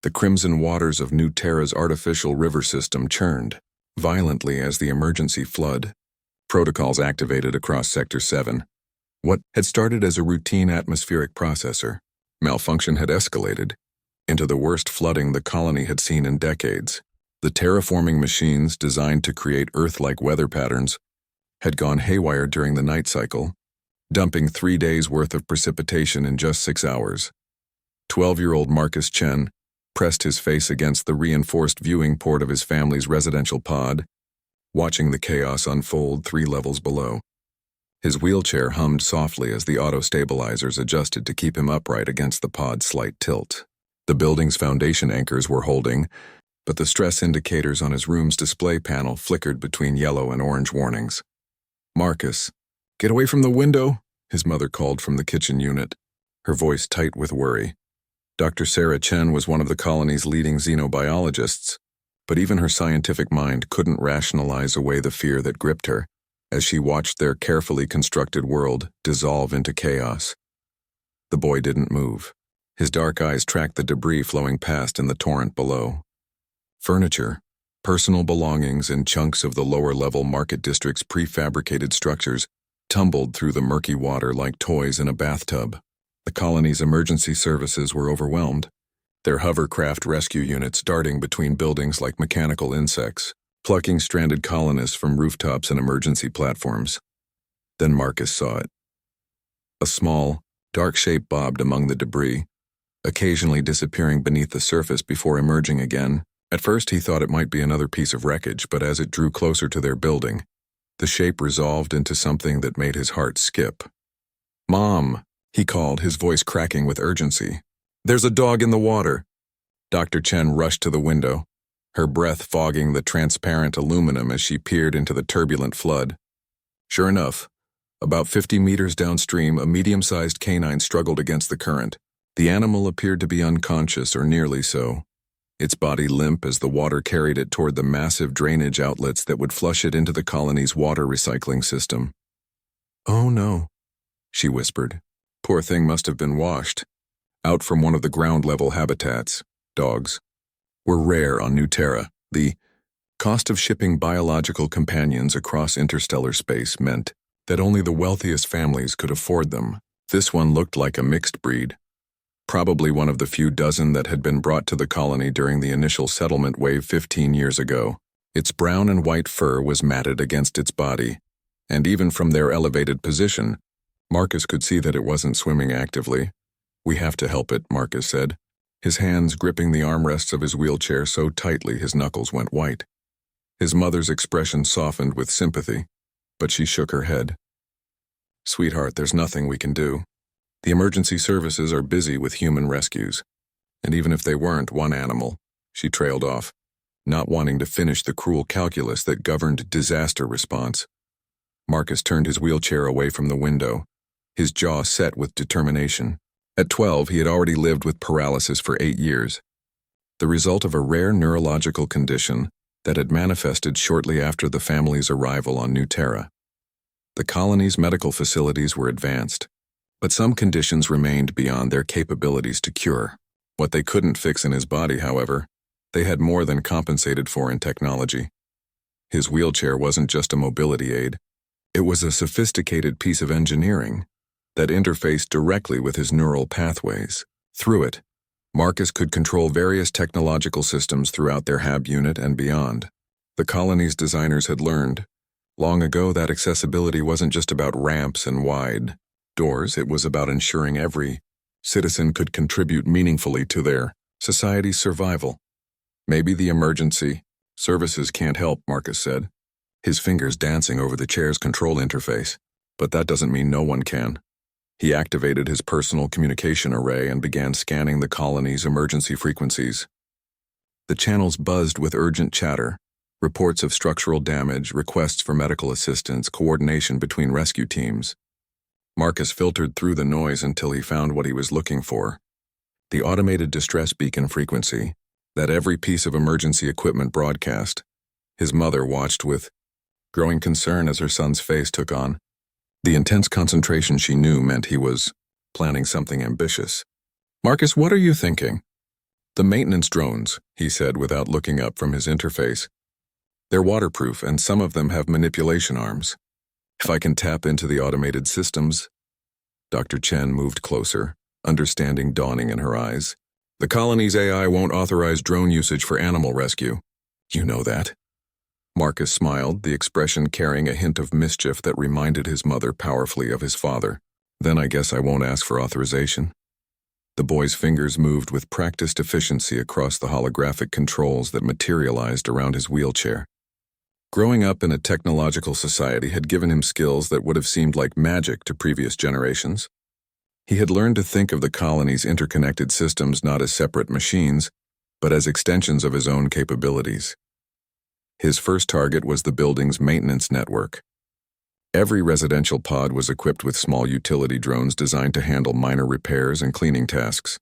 The crimson waters of New Terra's artificial river system churned violently as the emergency flood. Protocols activated across Sector 7. What had started as a routine atmospheric processor malfunction had escalated into the worst flooding the colony had seen in decades. The terraforming machines designed to create Earth-like weather patterns had gone haywire during the night cycle, dumping 3 days' worth of precipitation in just 6 hours. 12-year-old Marcus Chen pressed his face against the reinforced viewing port of his family's residential pod, watching the chaos unfold 3 levels below. His wheelchair hummed softly as the auto-stabilizers adjusted to keep him upright against the pod's slight tilt. The building's foundation anchors were holding, but the stress indicators on his room's display panel flickered between yellow and orange warnings. "Marcus, get away from the window," his mother called from the kitchen unit, her voice tight with worry. Dr. Sarah Chen was one of the colony's leading xenobiologists, but even her scientific mind couldn't rationalize away the fear that gripped her as she watched their carefully constructed world dissolve into chaos. The boy didn't move. His dark eyes tracked the debris flowing past in the torrent below. Furniture, personal belongings, and chunks of the lower-level market district's prefabricated structures tumbled through the murky water like toys in a bathtub. The colony's emergency services were overwhelmed, their hovercraft rescue units darting between buildings like mechanical insects, plucking stranded colonists from rooftops and emergency platforms. Then Marcus saw it. A small, dark shape bobbed among the debris, occasionally disappearing beneath the surface before emerging again. At first he thought it might be another piece of wreckage, but as it drew closer to their building, the shape resolved into something that made his heart skip. "Mom," he called, his voice cracking with urgency. "There's a dog in the water." Dr. Chen rushed to the window, her breath fogging the transparent aluminum as she peered into the turbulent flood. Sure enough, about 50 meters downstream, a medium-sized canine struggled against the current. The animal appeared to be unconscious, or nearly so, its body limp as the water carried it toward the massive drainage outlets that would flush it into the colony's water recycling system. "Oh no," she whispered. "Poor thing must have been washed out from one of the ground-level habitats." Dogs were rare on New Terra. The cost of shipping biological companions across interstellar space meant that only the wealthiest families could afford them. This one looked like a mixed breed, probably one of the few dozen that had been brought to the colony during the initial settlement wave 15 years ago. Its brown and white fur was matted against its body, and even from their elevated position, Marcus could see that it wasn't swimming actively. "We have to help it," Marcus said, his hands gripping the armrests of his wheelchair so tightly his knuckles went white. His mother's expression softened with sympathy, but she shook her head. "Sweetheart, there's nothing we can do. The emergency services are busy with human rescues. And even if they weren't one animal," she trailed off, not wanting to finish the cruel calculus that governed disaster response. Marcus turned his wheelchair away from the window, his jaw set with determination. At 12, he had already lived with paralysis for 8 years, the result of a rare neurological condition that had manifested shortly after the family's arrival on New Terra. The colony's medical facilities were advanced, but some conditions remained beyond their capabilities to cure. What they couldn't fix in his body, however, they had more than compensated for in technology. His wheelchair wasn't just a mobility aid. It was a sophisticated piece of engineering that interfaced directly with his neural pathways. Through it, Marcus could control various technological systems throughout their HAB unit and beyond. The colony's designers had learned long ago that accessibility wasn't just about ramps and wide doors, it was about ensuring every citizen could contribute meaningfully to their society's survival. "Maybe the emergency services can't help," Marcus said, his fingers dancing over the chair's control interface. "But that doesn't mean no one can." He activated his personal communication array and began scanning the colony's emergency frequencies. The channels buzzed with urgent chatter, reports of structural damage, requests for medical assistance, coordination between rescue teams. Marcus filtered through the noise until he found what he was looking for: the automated distress beacon frequency that every piece of emergency equipment broadcast. His mother watched with growing concern as her son's face took on. The intense concentration she knew meant he was planning something ambitious. "Marcus, what are you thinking?" "The maintenance drones," he said without looking up from his interface. "They're waterproof and some of them have manipulation arms. If I can tap into the automated systems." Dr. Chen moved closer, understanding dawning in her eyes. "The colony's AI won't authorize drone usage for animal rescue. You know that." Marcus smiled, the expression carrying a hint of mischief that reminded his mother powerfully of his father. "Then I guess I won't ask for authorization." The boy's fingers moved with practiced efficiency across the holographic controls that materialized around his wheelchair. Growing up in a technological society had given him skills that would have seemed like magic to previous generations. He had learned to think of the colony's interconnected systems not as separate machines, but as extensions of his own capabilities. His first target was the building's maintenance network. Every residential pod was equipped with small utility drones designed to handle minor repairs and cleaning tasks.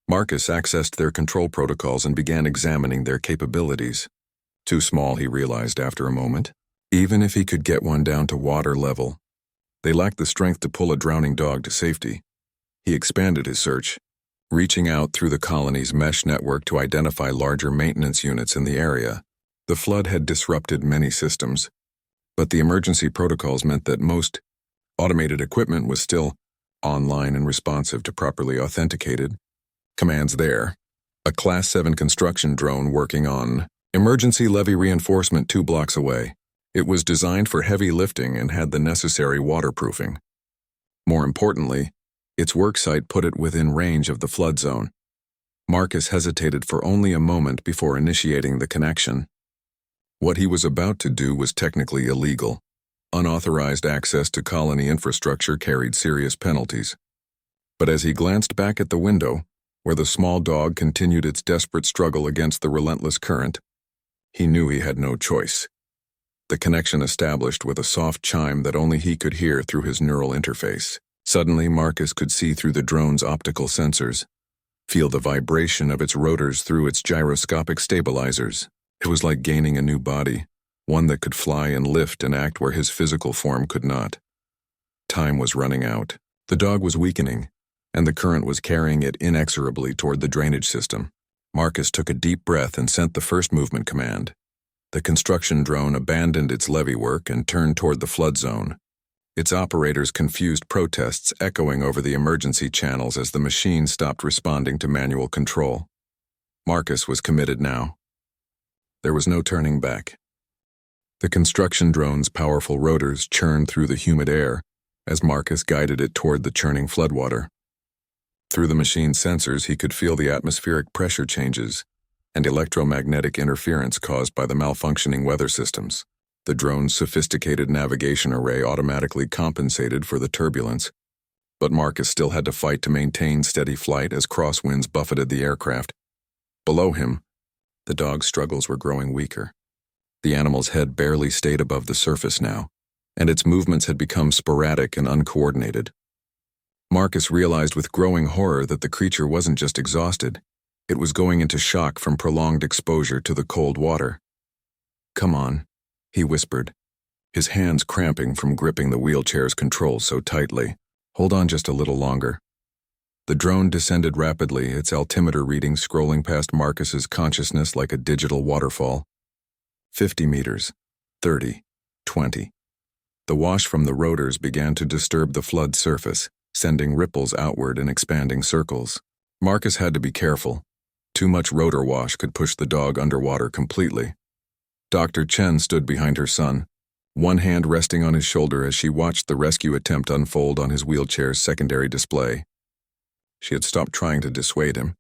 Marcus accessed their control protocols and began examining their capabilities. Too small, he realized after a moment. Even if he could get one down to water level, they lacked the strength to pull a drowning dog to safety. He expanded his search, reaching out through the colony's mesh network to identify larger maintenance units in the area. The flood had disrupted many systems, but the emergency protocols meant that most automated equipment was still online and responsive to properly authenticated commands there. A Class 7 construction drone working on emergency levee reinforcement 2 blocks away. It was designed for heavy lifting and had the necessary waterproofing. More importantly, its worksite put it within range of the flood zone. Marcus hesitated for only a moment before initiating the connection. What he was about to do was technically illegal. Unauthorized access to colony infrastructure carried serious penalties. But as he glanced back at the window, where the small dog continued its desperate struggle against the relentless current, he knew he had no choice. The connection established with a soft chime that only he could hear through his neural interface. Suddenly, Marcus could see through the drone's optical sensors, feel the vibration of its rotors through its gyroscopic stabilizers. It was like gaining a new body, one that could fly and lift and act where his physical form could not. Time was running out. The dog was weakening, and the current was carrying it inexorably toward the drainage system. Marcus took a deep breath and sent the first movement command. The construction drone abandoned its levee work and turned toward the flood zone. Its operators confused protests echoing over the emergency channels as the machine stopped responding to manual control. Marcus was committed now. There was no turning back. The construction drone's powerful rotors churned through the humid air as Marcus guided it toward the churning floodwater. Through the machine's sensors, he could feel the atmospheric pressure changes and electromagnetic interference caused by the malfunctioning weather systems. The drone's sophisticated navigation array automatically compensated for the turbulence, but Marcus still had to fight to maintain steady flight as crosswinds buffeted the aircraft. Below him, the dog's struggles were growing weaker. The animal's head barely stayed above the surface now, and its movements had become sporadic and uncoordinated. Marcus realized with growing horror that the creature wasn't just exhausted, it was going into shock from prolonged exposure to the cold water. "Come on," he whispered, his hands cramping from gripping the wheelchair's controls so tightly. "Hold on just a little longer." The drone descended rapidly, its altimeter readings scrolling past Marcus's consciousness like a digital waterfall. 50 meters, 30, 20. The wash from the rotors began to disturb the flood surface, sending ripples outward in expanding circles. Marcus had to be careful. Too much rotor wash could push the dog underwater completely. Dr. Chen stood behind her son, one hand resting on his shoulder as she watched the rescue attempt unfold on his wheelchair's secondary display. She had stopped trying to dissuade him.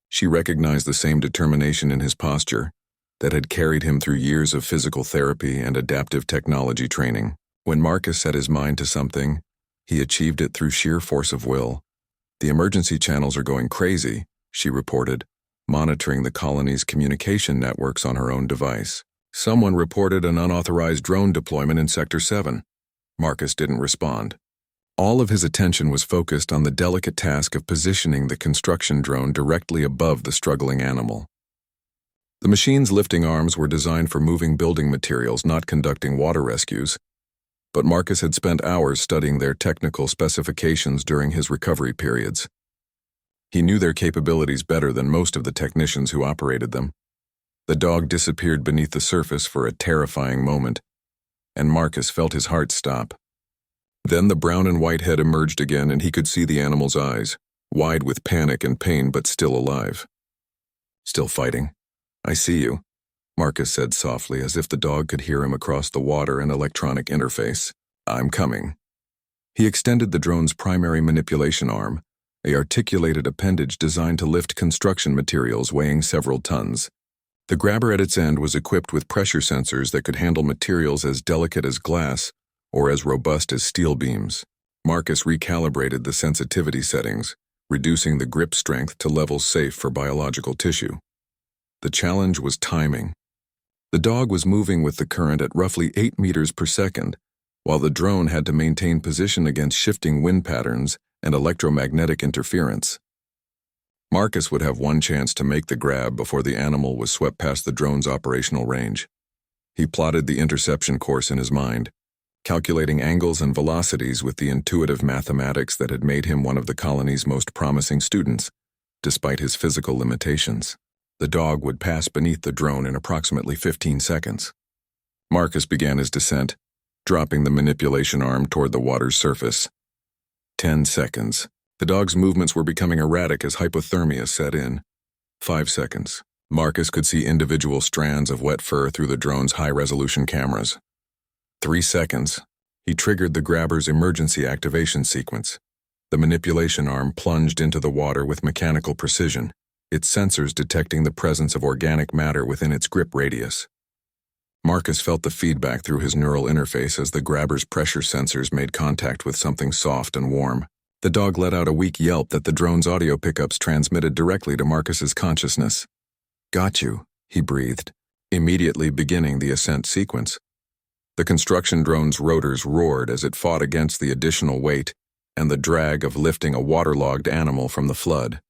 She recognized the same determination in his posture that had carried him through years of physical therapy and adaptive technology training. When Marcus set his mind to something, he achieved it through sheer force of will. "The emergency channels are going crazy," she reported, monitoring the colony's communication networks on her own device. "Someone reported an unauthorized drone deployment in Sector 7. Marcus didn't respond. All of his attention was focused on the delicate task of positioning the construction drone directly above the struggling animal. The machine's lifting arms were designed for moving building materials, not conducting water rescues, but Marcus had spent hours studying their technical specifications during his recovery periods. He knew their capabilities better than most of the technicians who operated them. The dog disappeared beneath the surface for a terrifying moment, and Marcus felt his heart stop. Then the brown and white head emerged again, and he could see the animal's eyes, wide with panic and pain but still alive. "Still fighting? I see you," Marcus said softly, as if the dog could hear him across the water and electronic interface. "I'm coming." He extended the drone's primary manipulation arm, an articulated appendage designed to lift construction materials weighing several tons. The grabber at its end was equipped with pressure sensors that could handle materials as delicate as glass or as robust as steel beams. Marcus recalibrated the sensitivity settings, reducing the grip strength to levels safe for biological tissue. The challenge was timing. The dog was moving with the current at roughly 8 meters per second, while the drone had to maintain position against shifting wind patterns and electromagnetic interference. Marcus would have one chance to make the grab before the animal was swept past the drone's operational range. He plotted the interception course in his mind, calculating angles and velocities with the intuitive mathematics that had made him one of the colony's most promising students, despite his physical limitations. The dog would pass beneath the drone in approximately 15 seconds. Marcus began his descent, dropping the manipulation arm toward the water's surface. 10 seconds. The dog's movements were becoming erratic as hypothermia set in. 5 seconds. Marcus could see individual strands of wet fur through the drone's high-resolution cameras. 3 seconds. He triggered the grabber's emergency activation sequence. The manipulation arm plunged into the water with mechanical precision, its sensors detecting the presence of organic matter within its grip radius. Marcus felt the feedback through his neural interface as the grabber's pressure sensors made contact with something soft and warm. The dog let out a weak yelp that the drone's audio pickups transmitted directly to Marcus's consciousness. "Got you," he breathed, immediately beginning the ascent sequence. The construction drone's rotors roared as it fought against the additional weight and the drag of lifting a waterlogged animal from the flood.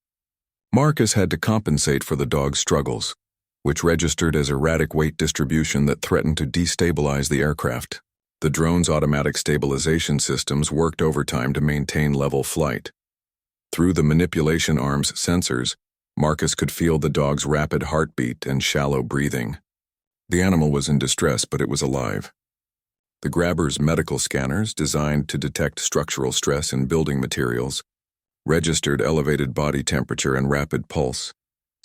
Marcus had to compensate for the dog's struggles, which registered as erratic weight distribution that threatened to destabilize the aircraft. The drone's automatic stabilization systems worked overtime to maintain level flight. Through the manipulation arm's sensors, Marcus could feel the dog's rapid heartbeat and shallow breathing. The animal was in distress, but it was alive. The grabber's medical scanners, designed to detect structural stress in building materials, registered elevated body temperature and rapid pulse,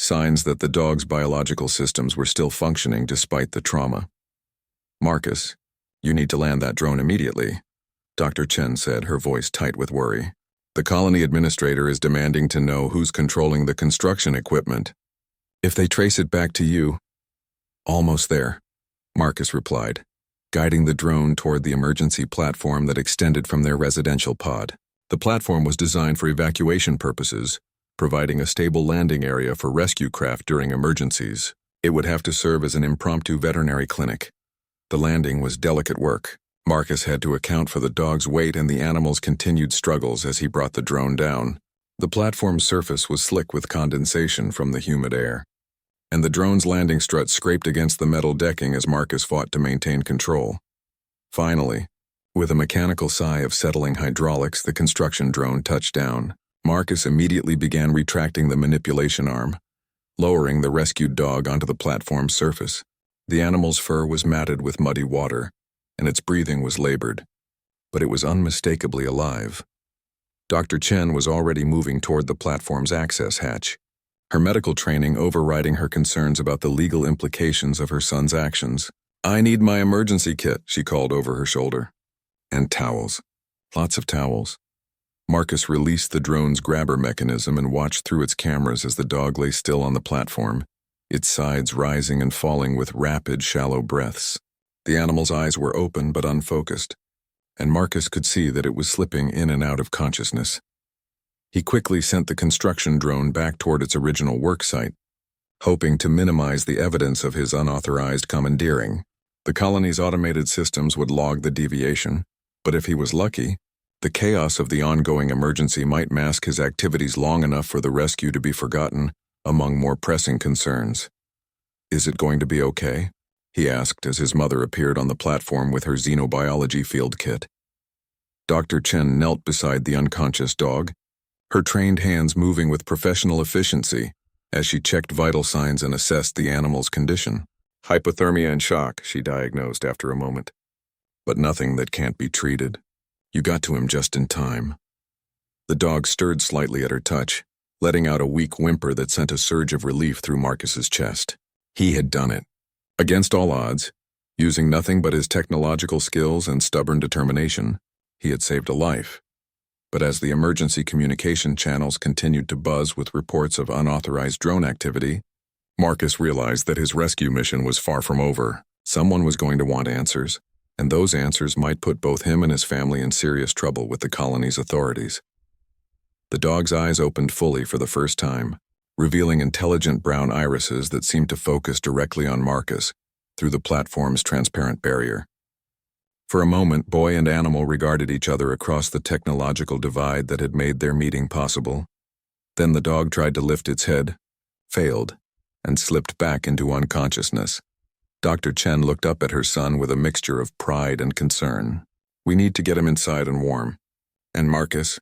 signs that the dog's biological systems were still functioning despite the trauma. "Marcus, you need to land that drone immediately," Dr. Chen said, her voice tight with worry. "The colony administrator is demanding to know who's controlling the construction equipment. If they trace it back to you—" "Almost there," Marcus replied, guiding the drone toward the emergency platform that extended from their residential pod. The platform was designed for evacuation purposes, providing a stable landing area for rescue craft during emergencies. It would have to serve as an impromptu veterinary clinic. The landing was delicate work. Marcus had to account for the dog's weight and the animal's continued struggles as he brought the drone down. The platform's surface was slick with condensation from the humid air, and the drone's landing strut scraped against the metal decking as Marcus fought to maintain control. Finally, with a mechanical sigh of settling hydraulics, the construction drone touched down. Marcus immediately began retracting the manipulation arm, lowering the rescued dog onto the platform's surface. The animal's fur was matted with muddy water, and its breathing was labored, but it was unmistakably alive. Dr. Chen was already moving toward the platform's access hatch, her medical training overriding her concerns about the legal implications of her son's actions. "I need my emergency kit," she called over her shoulder. "And towels. Lots of towels." Marcus released the drone's grabber mechanism and watched through its cameras as the dog lay still on the platform, its sides rising and falling with rapid, shallow breaths. The animal's eyes were open but unfocused, and Marcus could see that it was slipping in and out of consciousness. He quickly sent the construction drone back toward its original work site, hoping to minimize the evidence of his unauthorized commandeering. The colony's automated systems would log the deviation, but if he was lucky, the chaos of the ongoing emergency might mask his activities long enough for the rescue to be forgotten among more pressing concerns. "Is it going to be okay?" he asked as his mother appeared on the platform with her xenobiology field kit. Dr. Chen knelt beside the unconscious dog, her trained hands moving with professional efficiency as she checked vital signs and assessed the animal's condition. Hypothermia and shock, she diagnosed after a moment. But nothing that can't be treated. You got to him just in time. The dog stirred slightly at her touch, letting out a weak whimper that sent a surge of relief through Marcus's chest. He had done it. Against all odds, using nothing but his technological skills and stubborn determination, he had saved a life. But as the emergency communication channels continued to buzz with reports of unauthorized drone activity, Marcus realized that his rescue mission was far from over. Someone was going to want answers, and those answers might put both him and his family in serious trouble with the colony's authorities. The dog's eyes opened fully for the first time, revealing intelligent brown irises that seemed to focus directly on Marcus through the platform's transparent barrier. For a moment, boy and animal regarded each other across the technological divide that had made their meeting possible. Then the dog tried to lift its head, failed, and slipped back into unconsciousness. Dr. Chen looked up at her son with a mixture of pride and concern. "We need to get him inside and warm. And Marcus,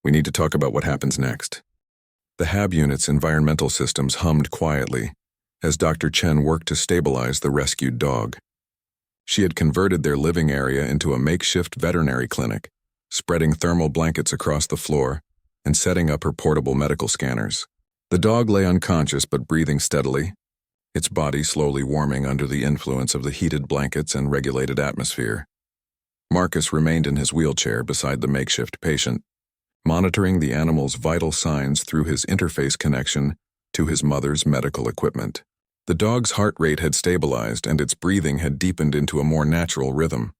we need to talk about what happens next." The HAB unit's environmental systems hummed quietly as Dr. Chen worked to stabilize the rescued dog. She had converted their living area into a makeshift veterinary clinic, spreading thermal blankets across the floor and setting up her portable medical scanners. The dog lay unconscious but breathing steadily, its body slowly warming under the influence of the heated blankets and regulated atmosphere. Marcus remained in his wheelchair beside the makeshift patient, monitoring the animal's vital signs through his interface connection to his mother's medical equipment. The dog's heart rate had stabilized and its breathing had deepened into a more natural rhythm.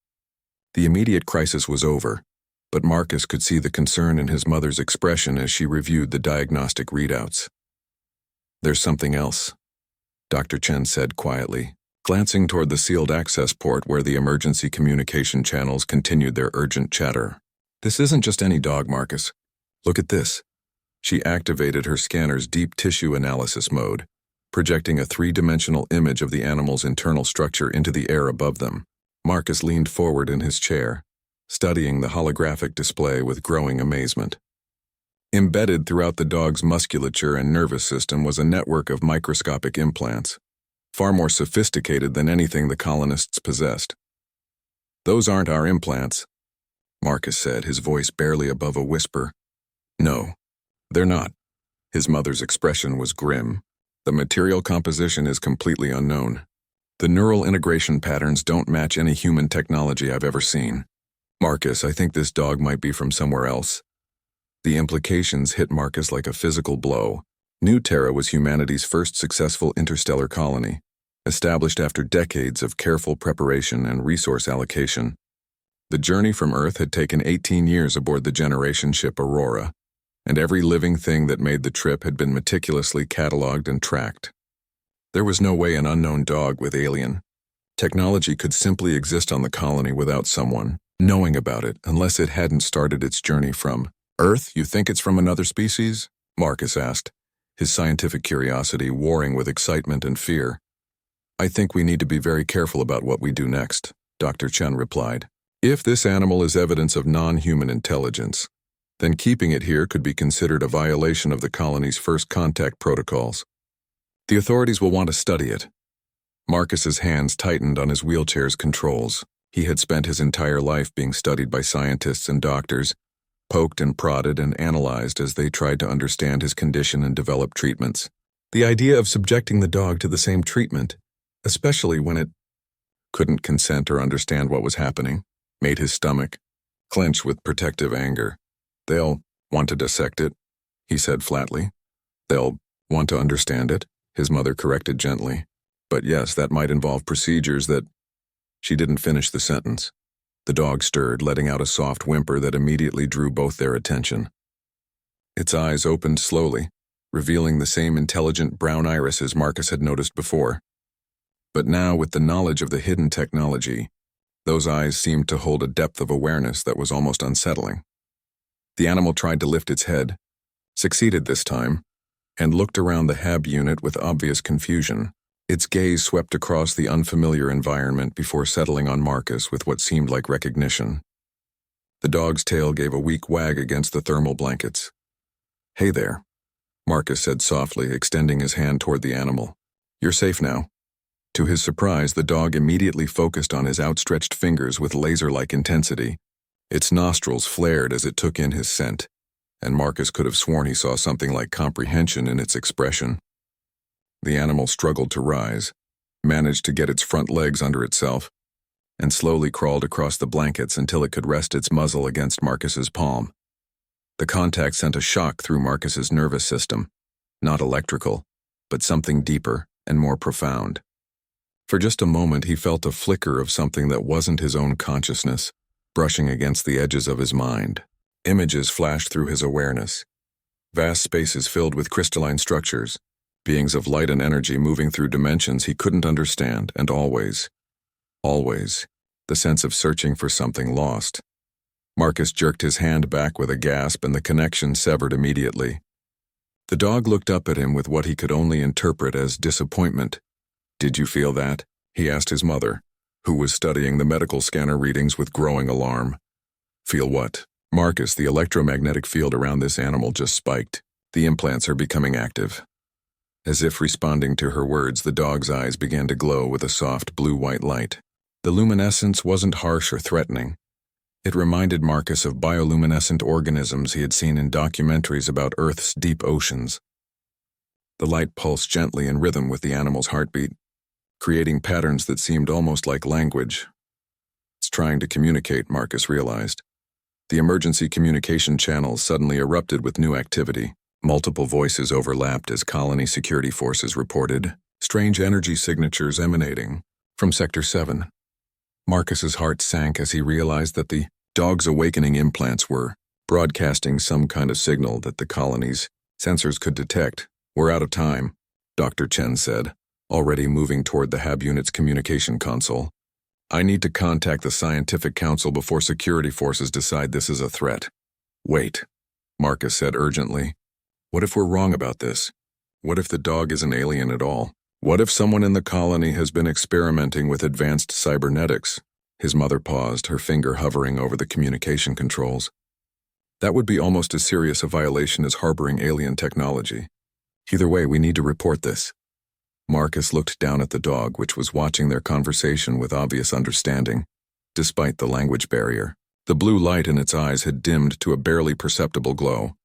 The immediate crisis was over, but Marcus could see the concern in his mother's expression as she reviewed the diagnostic readouts. "There's something else," Dr. Chen said quietly, glancing toward the sealed access port where the emergency communication channels continued their urgent chatter. "This isn't just any dog, Marcus. Look at this." She activated her scanner's deep tissue analysis mode, projecting a three-dimensional image of the animal's internal structure into the air above them. Marcus leaned forward in his chair, studying the holographic display with growing amazement. Embedded throughout the dog's musculature and nervous system was a network of microscopic implants, far more sophisticated than anything the colonists possessed. "Those aren't our implants," Marcus said, his voice barely above a whisper. "No, they're not." His mother's expression was grim. "The material composition is completely unknown. The neural integration patterns don't match any human technology I've ever seen. Marcus, I think this dog might be from somewhere else." The implications hit Marcus like a physical blow. New Terra was humanity's first successful interstellar colony, established after decades of careful preparation and resource allocation. The journey from Earth had taken 18 years aboard the generation ship Aurora, and every living thing that made the trip had been meticulously cataloged and tracked. There was no way an unknown dog with alien technology could simply exist on the colony without someone knowing about it unless it hadn't started its journey from Earth. "You think it's from another species?" Marcus asked, his scientific curiosity warring with excitement and fear. "I think we need to be very careful about what we do next," Dr. Chen replied. "If this animal is evidence of non-human intelligence, then keeping it here could be considered a violation of the colony's first contact protocols. The authorities will want to study it." Marcus's hands tightened on his wheelchair's controls. He had spent his entire life being studied by scientists and doctors, poked and prodded and analyzed as they tried to understand his condition and develop treatments. The idea of subjecting the dog to the same treatment, especially when it couldn't consent or understand what was happening, made his stomach clench with protective anger. "They'll want to dissect it," he said flatly. "They'll want to understand it," his mother corrected gently. "But yes, that might involve procedures that—" She didn't finish the sentence. The dog stirred, letting out a soft whimper that immediately drew both their attention. Its eyes opened slowly, revealing the same intelligent brown irises Marcus had noticed before. But now, with the knowledge of the hidden technology, those eyes seemed to hold a depth of awareness that was almost unsettling. The animal tried to lift its head, succeeded this time, and looked around the HAB unit with obvious confusion. Its gaze swept across the unfamiliar environment before settling on Marcus with what seemed like recognition. The dog's tail gave a weak wag against the thermal blankets. "Hey there," Marcus said softly, extending his hand toward the animal. "You're safe now." To his surprise, the dog immediately focused on his outstretched fingers with laser-like intensity. Its nostrils flared as it took in his scent, and Marcus could have sworn he saw something like comprehension in its expression. The animal struggled to rise, managed to get its front legs under itself, and slowly crawled across the blankets until it could rest its muzzle against Marcus's palm. The contact sent a shock through Marcus's nervous system, not electrical, but something deeper and more profound. For just a moment he felt a flicker of something that wasn't his own consciousness, brushing against the edges of his mind. Images flashed through his awareness. Vast spaces filled with crystalline structures, beings of light and energy moving through dimensions he couldn't understand, and always, the sense of searching for something lost. Marcus jerked his hand back with a gasp and the connection severed immediately. The dog looked up at him with what he could only interpret as disappointment. "Did you feel that?" he asked his mother, who was studying the medical scanner readings with growing alarm. "Feel what?" "Marcus, the electromagnetic field around this animal just spiked. The implants are becoming active." As if responding to her words, the dog's eyes began to glow with a soft blue-white light. The luminescence wasn't harsh or threatening. It reminded Marcus of bioluminescent organisms he had seen in documentaries about Earth's deep oceans. The light pulsed gently in rhythm with the animal's heartbeat, creating patterns that seemed almost like language. "It's trying to communicate," Marcus realized. The emergency communication channels suddenly erupted with new activity. Multiple voices overlapped as colony security forces reported, strange energy signatures emanating from Sector 7. Marcus's heart sank as he realized that the dog's awakening implants were broadcasting some kind of signal that the colony's sensors could detect. "We're out of time," Dr. Chen said, already moving toward the HAB unit's communication console. "I need to contact the Scientific Council before security forces decide this is a threat." "Wait," Marcus said urgently. "What if we're wrong about this? What if the dog isn't alien at all? What if someone in the colony has been experimenting with advanced cybernetics?" His mother paused, her finger hovering over the communication controls. "That would be almost as serious a violation as harboring alien technology. Either way, we need to report this." Marcus looked down at the dog, which was watching their conversation with obvious understanding, despite the language barrier. The blue light in its eyes had dimmed to a barely perceptible glow,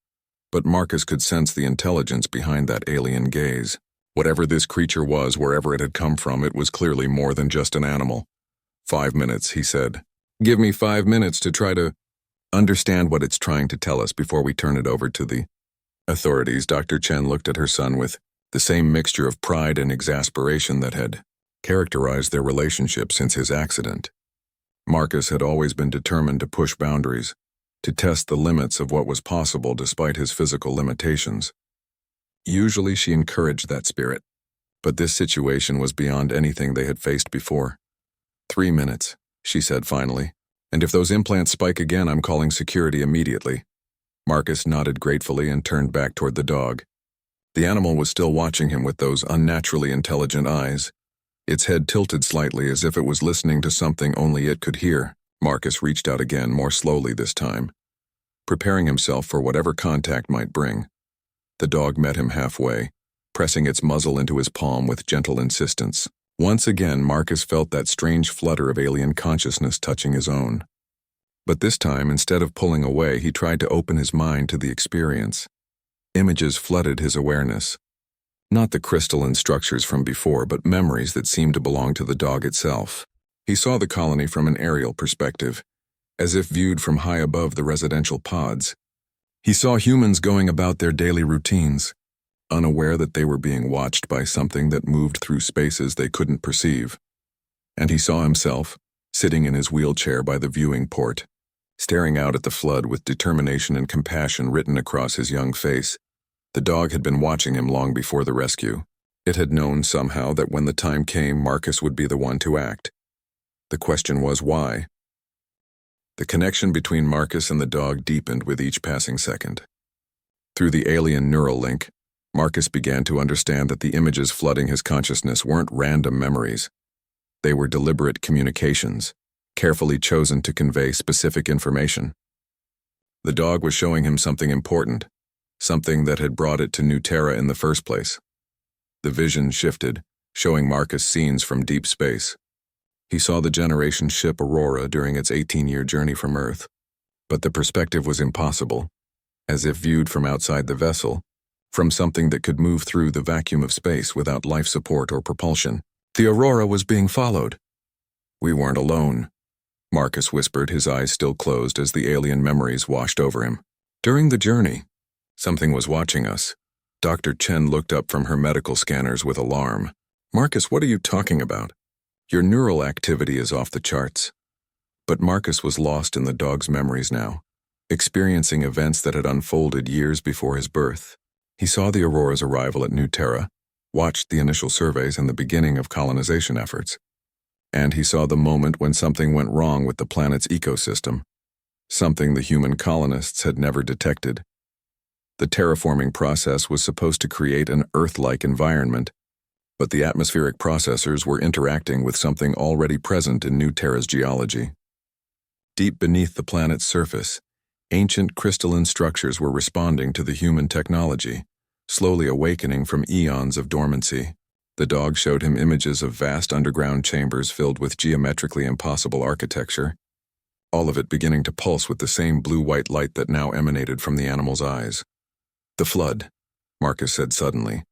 but Marcus could sense the intelligence behind that alien gaze. Whatever this creature was, wherever it had come from, it was clearly more than just an animal. 5 minutes, he said. "Give me 5 minutes to try to understand what it's trying to tell us before we turn it over to the authorities." Dr. Chen looked at her son with the same mixture of pride and exasperation that had characterized their relationship since his accident. Marcus had always been determined to push boundaries, to test the limits of what was possible despite his physical limitations. Usually she encouraged that spirit, but this situation was beyond anything they had faced before. 3 minutes, she said finally, "and if those implants spike again, I'm calling security immediately." Marcus nodded gratefully and turned back toward the dog. The animal was still watching him with those unnaturally intelligent eyes, its head tilted slightly as if it was listening to something only it could hear. Marcus reached out again, more slowly this time, preparing himself for whatever contact might bring. The dog met him halfway, pressing its muzzle into his palm with gentle insistence. Once again, Marcus felt that strange flutter of alien consciousness touching his own. But this time, instead of pulling away, he tried to open his mind to the experience. Images flooded his awareness. Not the crystalline structures from before, but memories that seemed to belong to the dog itself. He saw the colony from an aerial perspective, as if viewed from high above the residential pods. He saw humans going about their daily routines, unaware that they were being watched by something that moved through spaces they couldn't perceive. And he saw himself, sitting in his wheelchair by the viewing port, staring out at the flood with determination and compassion written across his young face. The dog had been watching him long before the rescue. It had known somehow that when the time came, Marcus would be the one to act. The question was why. The connection between Marcus and the dog deepened with each passing second. Through the alien neural link, Marcus began to understand that the images flooding his consciousness weren't random memories. They were deliberate communications, carefully chosen to convey specific information. The dog was showing him something important, something that had brought it to New Terra in the first place. The vision shifted, showing Marcus scenes from deep space. He saw the generation ship Aurora during its 18-year journey from Earth. But the perspective was impossible, as if viewed from outside the vessel, from something that could move through the vacuum of space without life support or propulsion. The Aurora was being followed. We weren't alone, Marcus whispered, his eyes still closed as the alien memories washed over him. During the journey, something was watching us. Dr. Chen looked up from her medical scanners with alarm. Marcus, what are you talking about? Your neural activity is off the charts. But Marcus was lost in the dog's memories now, experiencing events that had unfolded years before his birth. He saw the Aurora's arrival at New Terra, watched the initial surveys and the beginning of colonization efforts. And he saw the moment when something went wrong with the planet's ecosystem, something the human colonists had never detected. The terraforming process was supposed to create an Earth-like environment, but the atmospheric processors were interacting with something already present in New Terra's geology. Deep beneath the planet's surface, ancient crystalline structures were responding to the human technology, slowly awakening from eons of dormancy. The dog showed him images of vast underground chambers filled with geometrically impossible architecture, all of it beginning to pulse with the same blue-white light that now emanated from the animal's eyes. The flood, Marcus said suddenly,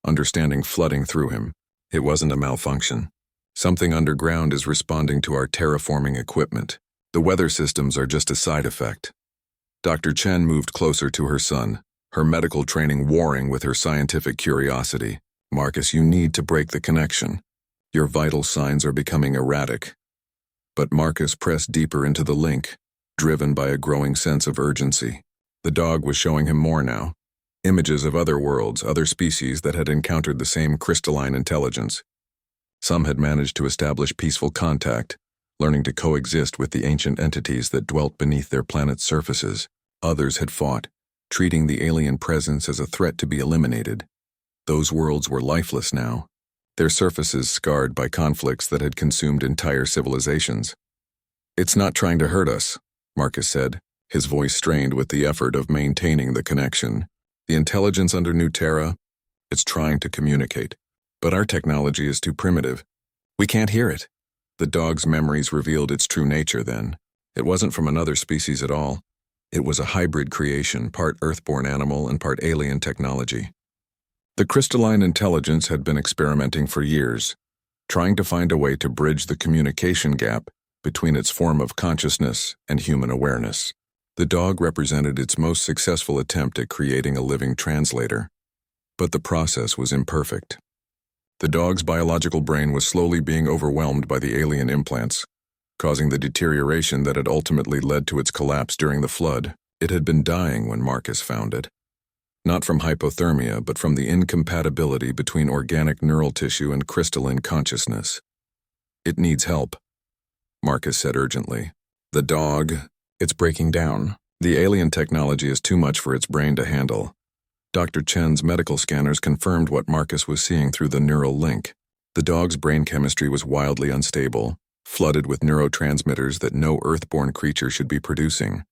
understanding flooding through him. It wasn't a malfunction. Something underground is responding to our terraforming equipment. The weather systems are just a side effect. Dr. Chen moved closer to her son, her medical training warring with her scientific curiosity. Marcus, you need to break the connection. Your vital signs are becoming erratic. But Marcus pressed deeper into the link, driven by a growing sense of urgency. The dog was showing him more now. Images of other worlds, other species that had encountered the same crystalline intelligence. Some had managed to establish peaceful contact, learning to coexist with the ancient entities that dwelt beneath their planet's surfaces. Others had fought, treating the alien presence as a threat to be eliminated. Those worlds were lifeless now, their surfaces scarred by conflicts that had consumed entire civilizations. It's not trying to hurt us, Marcus said, his voice strained with the effort of maintaining the connection. The intelligence under New Terra, it's trying to communicate. But our technology is too primitive. We can't hear it. The dog's memories revealed its true nature then. It wasn't from another species at all. It was a hybrid creation, part earthborn animal and part alien technology. The crystalline intelligence had been experimenting for years, trying to find a way to bridge the communication gap between its form of consciousness and human awareness. The dog represented its most successful attempt at creating a living translator. But the process was imperfect. The dog's biological brain was slowly being overwhelmed by the alien implants, causing the deterioration that had ultimately led to its collapse during the flood. It had been dying when Marcus found it. Not from hypothermia, but from the incompatibility between organic neural tissue and crystalline consciousness. It needs help, Marcus said urgently. The dog, it's breaking down. The alien technology is too much for its brain to handle. Dr. Chen's medical scanners confirmed what Marcus was seeing through the neural link. The dog's brain chemistry was wildly unstable, flooded with neurotransmitters that no earthborn creature should be producing.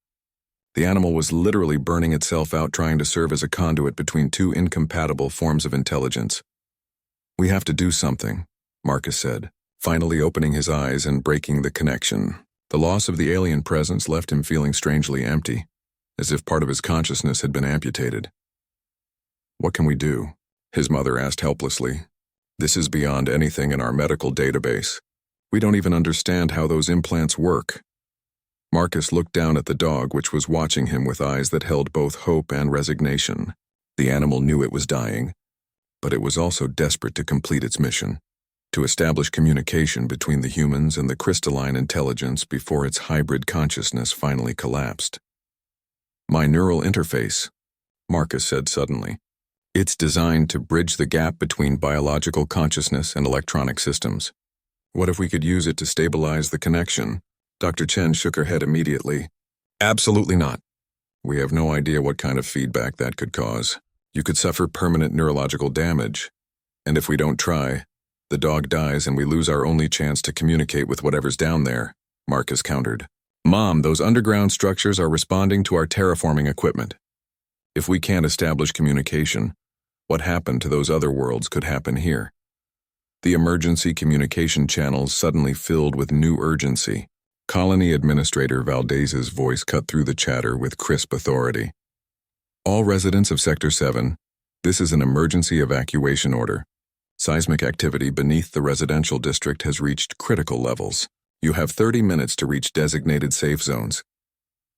The animal was literally burning itself out trying to serve as a conduit between two incompatible forms of intelligence. We have to do something, Marcus said, finally opening his eyes and breaking the connection. The loss of the alien presence left him feeling strangely empty, as if part of his consciousness had been amputated. What can we do? His mother asked helplessly. This is beyond anything in our medical database. We don't even understand how those implants work. Marcus looked down at the dog, which was watching him with eyes that held both hope and resignation. The animal knew it was dying, but it was also desperate to complete its mission, to establish communication between the humans and the crystalline intelligence before its hybrid consciousness finally collapsed. My neural interface, Marcus said suddenly. It's designed to bridge the gap between biological consciousness and electronic systems. What if we could use it to stabilize the connection? Dr. Chen shook her head immediately. Absolutely not. We have no idea what kind of feedback that could cause. You could suffer permanent neurological damage. And if we don't try, the dog dies and we lose our only chance to communicate with whatever's down there, Marcus countered. Mom, those underground structures are responding to our terraforming equipment. If we can't establish communication, what happened to those other worlds could happen here. The emergency communication channels suddenly filled with new urgency. Colony Administrator Valdez's voice cut through the chatter with crisp authority. All residents of Sector 7, this is an emergency evacuation order. Seismic activity beneath the residential district has reached critical levels. You have 30 minutes to reach designated safe zones.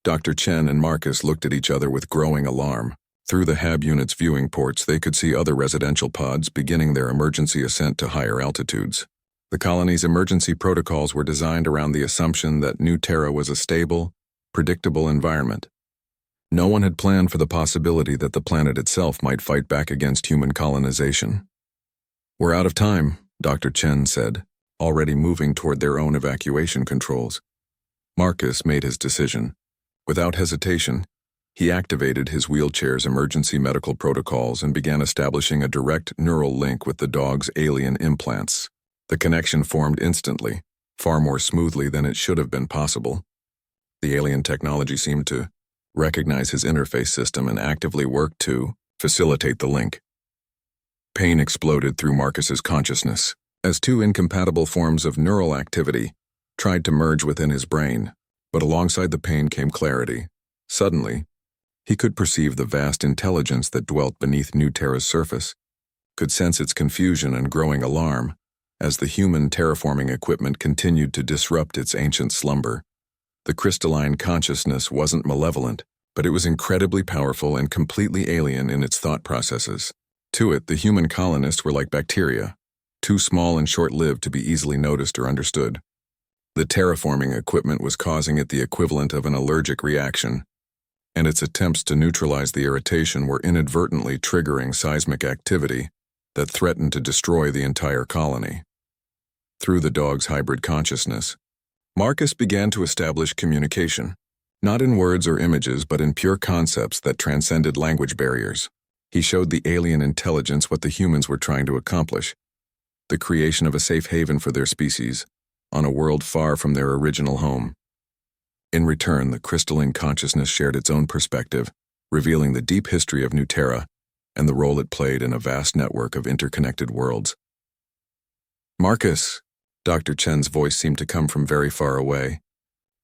Dr. Chen and Marcus looked at each other with growing alarm. Through the HAB unit's viewing ports, they could see other residential pods beginning their emergency ascent to higher altitudes. The colony's emergency protocols were designed around the assumption that New Terra was a stable, predictable environment. No one had planned for the possibility that the planet itself might fight back against human colonization. "We're out of time," Dr. Chen said, already moving toward their own evacuation controls. Marcus made his decision. Without hesitation, he activated his wheelchair's emergency medical protocols and began establishing a direct neural link with the dog's alien implants. The connection formed instantly, far more smoothly than it should have been possible. The alien technology seemed to recognize his interface system and actively work to facilitate the link. Pain exploded through Marcus's consciousness as two incompatible forms of neural activity tried to merge within his brain, but alongside the pain came clarity. Suddenly, he could perceive the vast intelligence that dwelt beneath New Terra's surface, could sense its confusion and growing alarm as the human terraforming equipment continued to disrupt its ancient slumber. The crystalline consciousness wasn't malevolent, but it was incredibly powerful and completely alien in its thought processes. To it, the human colonists were like bacteria, too small and short-lived to be easily noticed or understood. The terraforming equipment was causing it the equivalent of an allergic reaction, and its attempts to neutralize the irritation were inadvertently triggering seismic activity that threatened to destroy the entire colony. Through the dog's hybrid consciousness, Marcus began to establish communication, not in words or images but in pure concepts that transcended language barriers. He showed the alien intelligence what the humans were trying to accomplish, the creation of a safe haven for their species, on a world far from their original home. In return, the crystalline consciousness shared its own perspective, revealing the deep history of New Terra and the role it played in a vast network of interconnected worlds. "Marcus," Dr. Chen's voice seemed to come from very far away.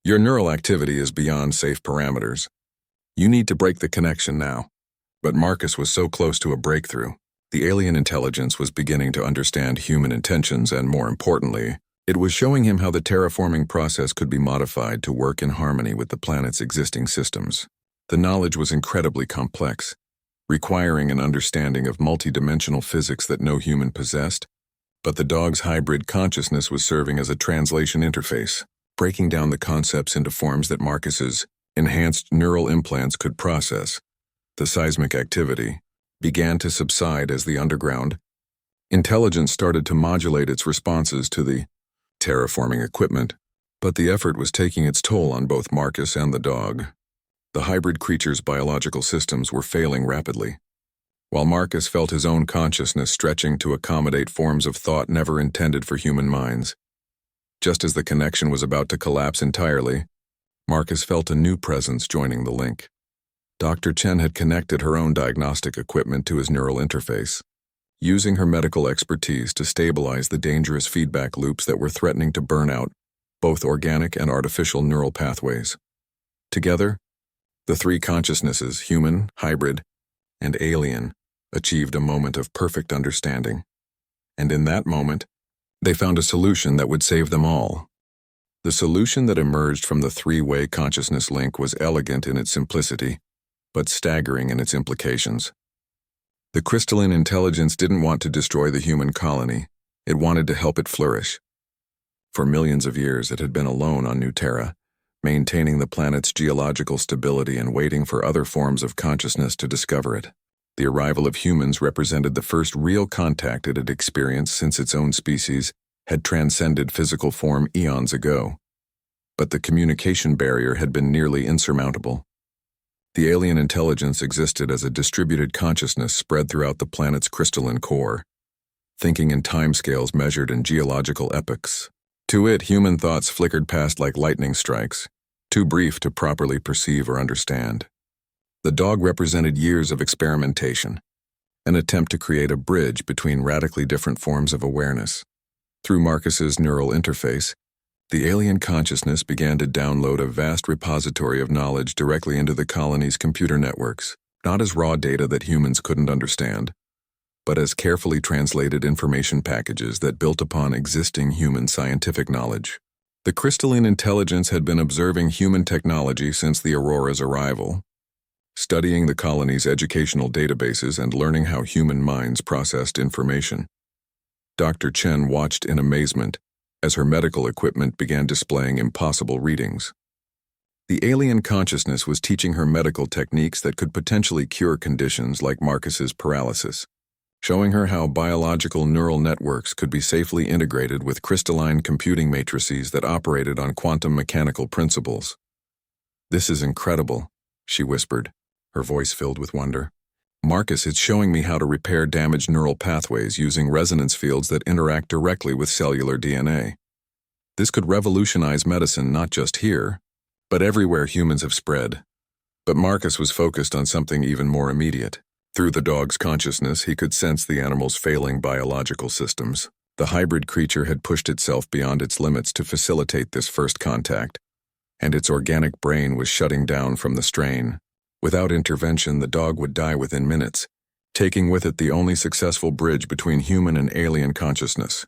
"Your neural activity is beyond safe parameters. You need to break the connection now." But Marcus was so close to a breakthrough. The alien intelligence was beginning to understand human intentions and, more importantly, it was showing him how the terraforming process could be modified to work in harmony with the planet's existing systems. The knowledge was incredibly complex, requiring an understanding of multidimensional physics that no human possessed, but the dog's hybrid consciousness was serving as a translation interface, breaking down the concepts into forms that Marcus's enhanced neural implants could process. The seismic activity began to subside as the underground intelligence started to modulate its responses to the terraforming equipment, but the effort was taking its toll on both Marcus and the dog. The hybrid creature's biological systems were failing rapidly, while Marcus felt his own consciousness stretching to accommodate forms of thought never intended for human minds. Just as the connection was about to collapse entirely, Marcus felt a new presence joining the link. Dr. Chen had connected her own diagnostic equipment to his neural interface, using her medical expertise to stabilize the dangerous feedback loops that were threatening to burn out both organic and artificial neural pathways. Together, the three consciousnesses, human, hybrid, and alien, achieved a moment of perfect understanding. And in that moment, they found a solution that would save them all. The solution that emerged from the three-way consciousness link was elegant in its simplicity, but staggering in its implications. The crystalline intelligence didn't want to destroy the human colony. It wanted to help it flourish. For millions of years, it had been alone on New Terra, maintaining the planet's geological stability and waiting for other forms of consciousness to discover it. The arrival of humans represented the first real contact it had experienced since its own species had transcended physical form eons ago. But the communication barrier had been nearly insurmountable. The alien intelligence existed as a distributed consciousness spread throughout the planet's crystalline core, thinking in timescales measured in geological epochs. To it, human thoughts flickered past like lightning strikes, too brief to properly perceive or understand. The dog represented years of experimentation, an attempt to create a bridge between radically different forms of awareness. Through Marcus's neural interface, the alien consciousness began to download a vast repository of knowledge directly into the colony's computer networks, not as raw data that humans couldn't understand, but as carefully translated information packages that built upon existing human scientific knowledge. The crystalline intelligence had been observing human technology since the Aurora's arrival, studying the colony's educational databases and learning how human minds processed information. Dr. Chen watched in amazement as her medical equipment began displaying impossible readings. The alien consciousness was teaching her medical techniques that could potentially cure conditions like Marcus's paralysis, showing her how biological neural networks could be safely integrated with crystalline computing matrices that operated on quantum mechanical principles. "This is incredible," she whispered, her voice filled with wonder. "Marcus is showing me how to repair damaged neural pathways using resonance fields that interact directly with cellular DNA. This could revolutionize medicine not just here, but everywhere humans have spread." But Marcus was focused on something even more immediate. Through the dog's consciousness, he could sense the animal's failing biological systems. The hybrid creature had pushed itself beyond its limits to facilitate this first contact, and its organic brain was shutting down from the strain. Without intervention, the dog would die within minutes, taking with it the only successful bridge between human and alien consciousness.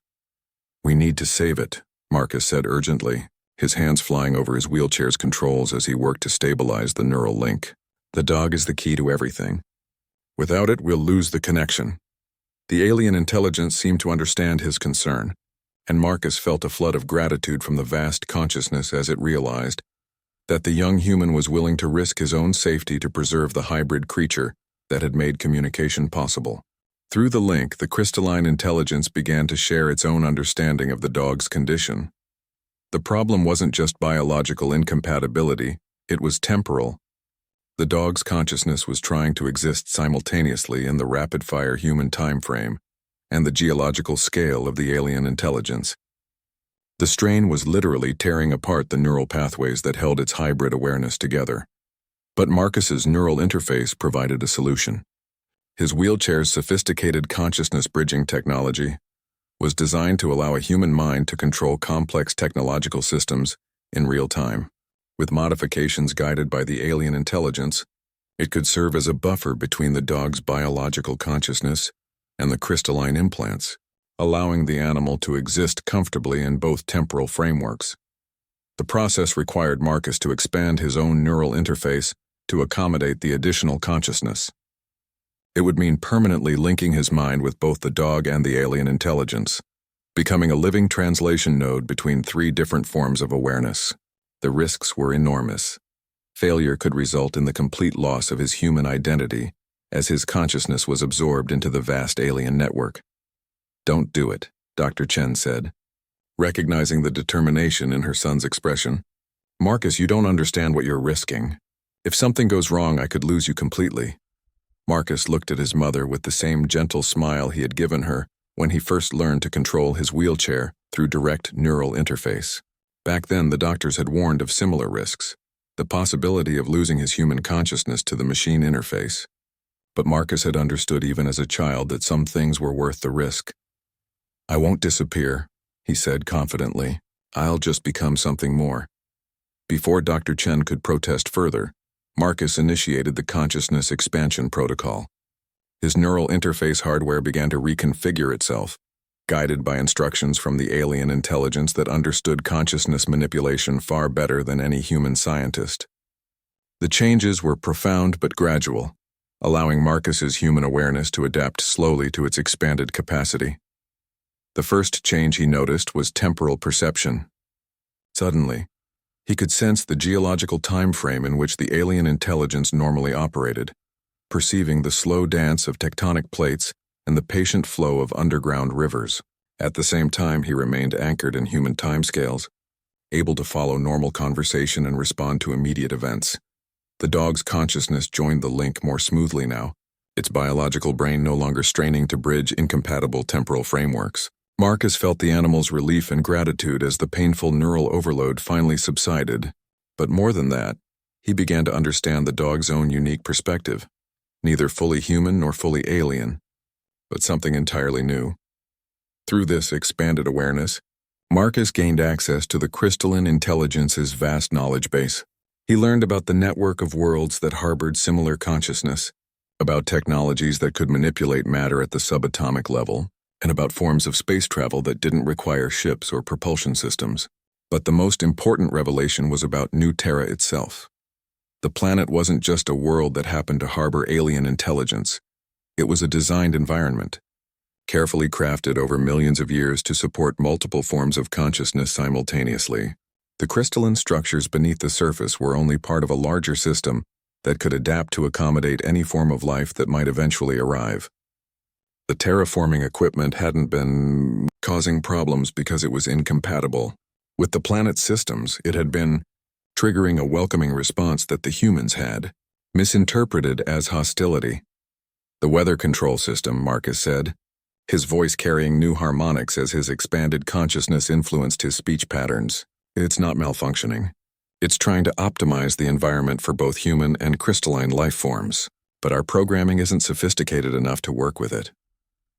"We need to save it," Marcus said urgently, his hands flying over his wheelchair's controls as he worked to stabilize the neural link. "The dog is the key to everything. Without it, we'll lose the connection." The alien intelligence seemed to understand his concern, and Marcus felt a flood of gratitude from the vast consciousness as it realized that the young human was willing to risk his own safety to preserve the hybrid creature that had made communication possible. Through the link, the crystalline intelligence began to share its own understanding of the dog's condition. The problem wasn't just biological incompatibility, it was temporal. The dog's consciousness was trying to exist simultaneously in the rapid-fire human time frame and the geological scale of the alien intelligence. The strain was literally tearing apart the neural pathways that held its hybrid awareness together. But Marcus's neural interface provided a solution. His wheelchair's sophisticated consciousness bridging technology was designed to allow a human mind to control complex technological systems in real time. With modifications guided by the alien intelligence, it could serve as a buffer between the dog's biological consciousness and the crystalline implants, allowing the animal to exist comfortably in both temporal frameworks. The process required Marcus to expand his own neural interface to accommodate the additional consciousness. It would mean permanently linking his mind with both the dog and the alien intelligence, becoming a living translation node between three different forms of awareness. The risks were enormous. Failure could result in the complete loss of his human identity, as his consciousness was absorbed into the vast alien network. "Don't do it," Dr. Chen said, recognizing the determination in her son's expression. "Marcus, you don't understand what you're risking. If something goes wrong, I could lose you completely." Marcus looked at his mother with the same gentle smile he had given her when he first learned to control his wheelchair through direct neural interface. Back then, the doctors had warned of similar risks, the possibility of losing his human consciousness to the machine interface. But Marcus had understood even as a child that some things were worth the risk. "I won't disappear," he said confidently. "I'll just become something more." Before Dr. Chen could protest further, Marcus initiated the consciousness expansion protocol. His neural interface hardware began to reconfigure itself, guided by instructions from the alien intelligence that understood consciousness manipulation far better than any human scientist. The changes were profound but gradual, allowing Marcus's human awareness to adapt slowly to its expanded capacity. The first change he noticed was temporal perception. Suddenly, he could sense the geological time frame in which the alien intelligence normally operated, perceiving the slow dance of tectonic plates and the patient flow of underground rivers. At the same time, he remained anchored in human timescales, able to follow normal conversation and respond to immediate events. The dog's consciousness joined the link more smoothly now, its biological brain no longer straining to bridge incompatible temporal frameworks. Marcus felt the animal's relief and gratitude as the painful neural overload finally subsided, but more than that, He began to understand the dog's own unique perspective, neither fully human nor fully alien, but something entirely new. Through this expanded awareness, Marcus gained access to the crystalline intelligence's vast knowledge base. He learned about the network of worlds that harbored similar consciousness, about technologies that could manipulate matter at the subatomic level, and about forms of space travel that didn't require ships or propulsion systems. But the most important revelation was about New Terra itself. The planet wasn't just a world that happened to harbor alien intelligence. It was a designed environment, carefully crafted over millions of years to support multiple forms of consciousness simultaneously. The crystalline structures beneath the surface were only part of a larger system that could adapt to accommodate any form of life that might eventually arrive. The terraforming equipment hadn't been causing problems because it was incompatible with the planet's systems. It had been triggering a welcoming response that the humans had misinterpreted as hostility. The weather control system, Marcus said, his voice carrying new harmonics as his expanded consciousness influenced his speech patterns. It's not malfunctioning. It's trying to optimize the environment for both human and crystalline life forms, but our programming isn't sophisticated enough to work with it.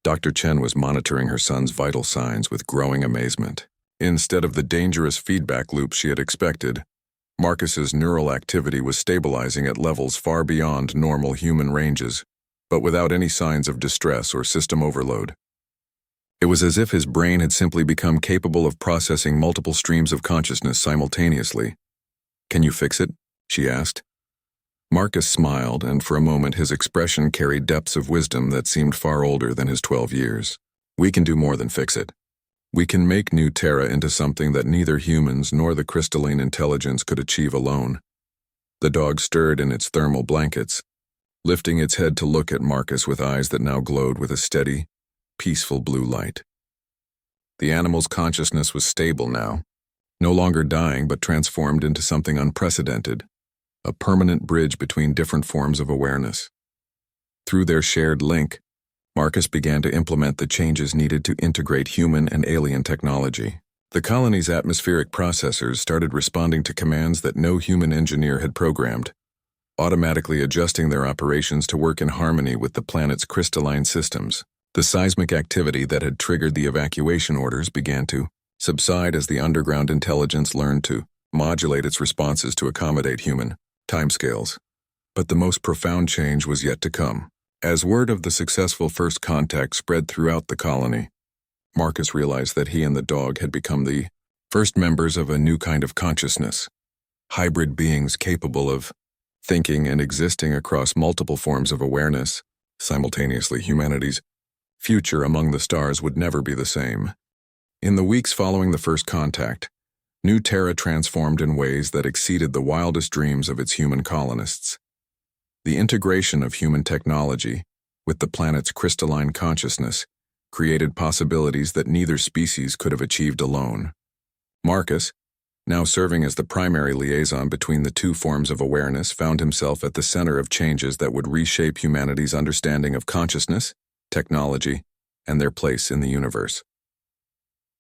Dr. Chen was monitoring her son's vital signs with growing amazement. Instead of the dangerous feedback loop she had expected, Marcus's neural activity was stabilizing at levels far beyond normal human ranges, but without any signs of distress or system overload. It was as if his brain had simply become capable of processing multiple streams of consciousness simultaneously. "Can you fix it?" she asked. Marcus smiled, and for a moment his expression carried depths of wisdom that seemed far older than his 12 years. "We can do more than fix it. We can make New Terra into something that neither humans nor the crystalline intelligence could achieve alone." The dog stirred in its thermal blankets, lifting its head to look at Marcus with eyes that now glowed with a steady, peaceful blue light. The animal's consciousness was stable now, no longer dying but transformed into something unprecedented, a permanent bridge between different forms of awareness. Through their shared link, Marcus began to implement the changes needed to integrate human and alien technology. The colony's atmospheric processors started responding to commands that no human engineer had programmed, automatically adjusting their operations to work in harmony with the planet's crystalline systems. The seismic activity that had triggered the evacuation orders began to subside as the underground intelligence learned to modulate its responses to accommodate human timescales. But the most profound change was yet to come. As word of the successful first contact spread throughout the colony, Marcus realized that he and the dog had become the first members of a new kind of consciousness, hybrid beings capable of thinking and existing across multiple forms of awareness simultaneously. Humanity's future among the stars would never be the same. In the weeks following the first contact, New Terra transformed in ways that exceeded the wildest dreams of its human colonists. The integration of human technology with the planet's crystalline consciousness created possibilities that neither species could have achieved alone. Marcus, now serving as the primary liaison between the two forms of awareness, found himself at the center of changes that would reshape humanity's understanding of consciousness, technology, and their place in the universe.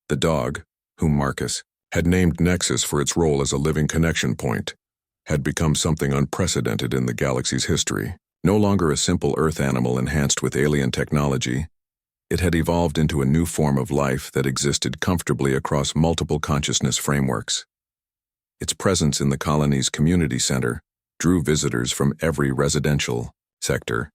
The dog, whom Marcus had named Nexus for its role as a living connection point, had become something unprecedented in the galaxy's history. No longer a simple Earth animal enhanced with alien technology, it had evolved into a new form of life that existed comfortably across multiple consciousness frameworks. Its presence in the colony's community center drew visitors from every residential sector,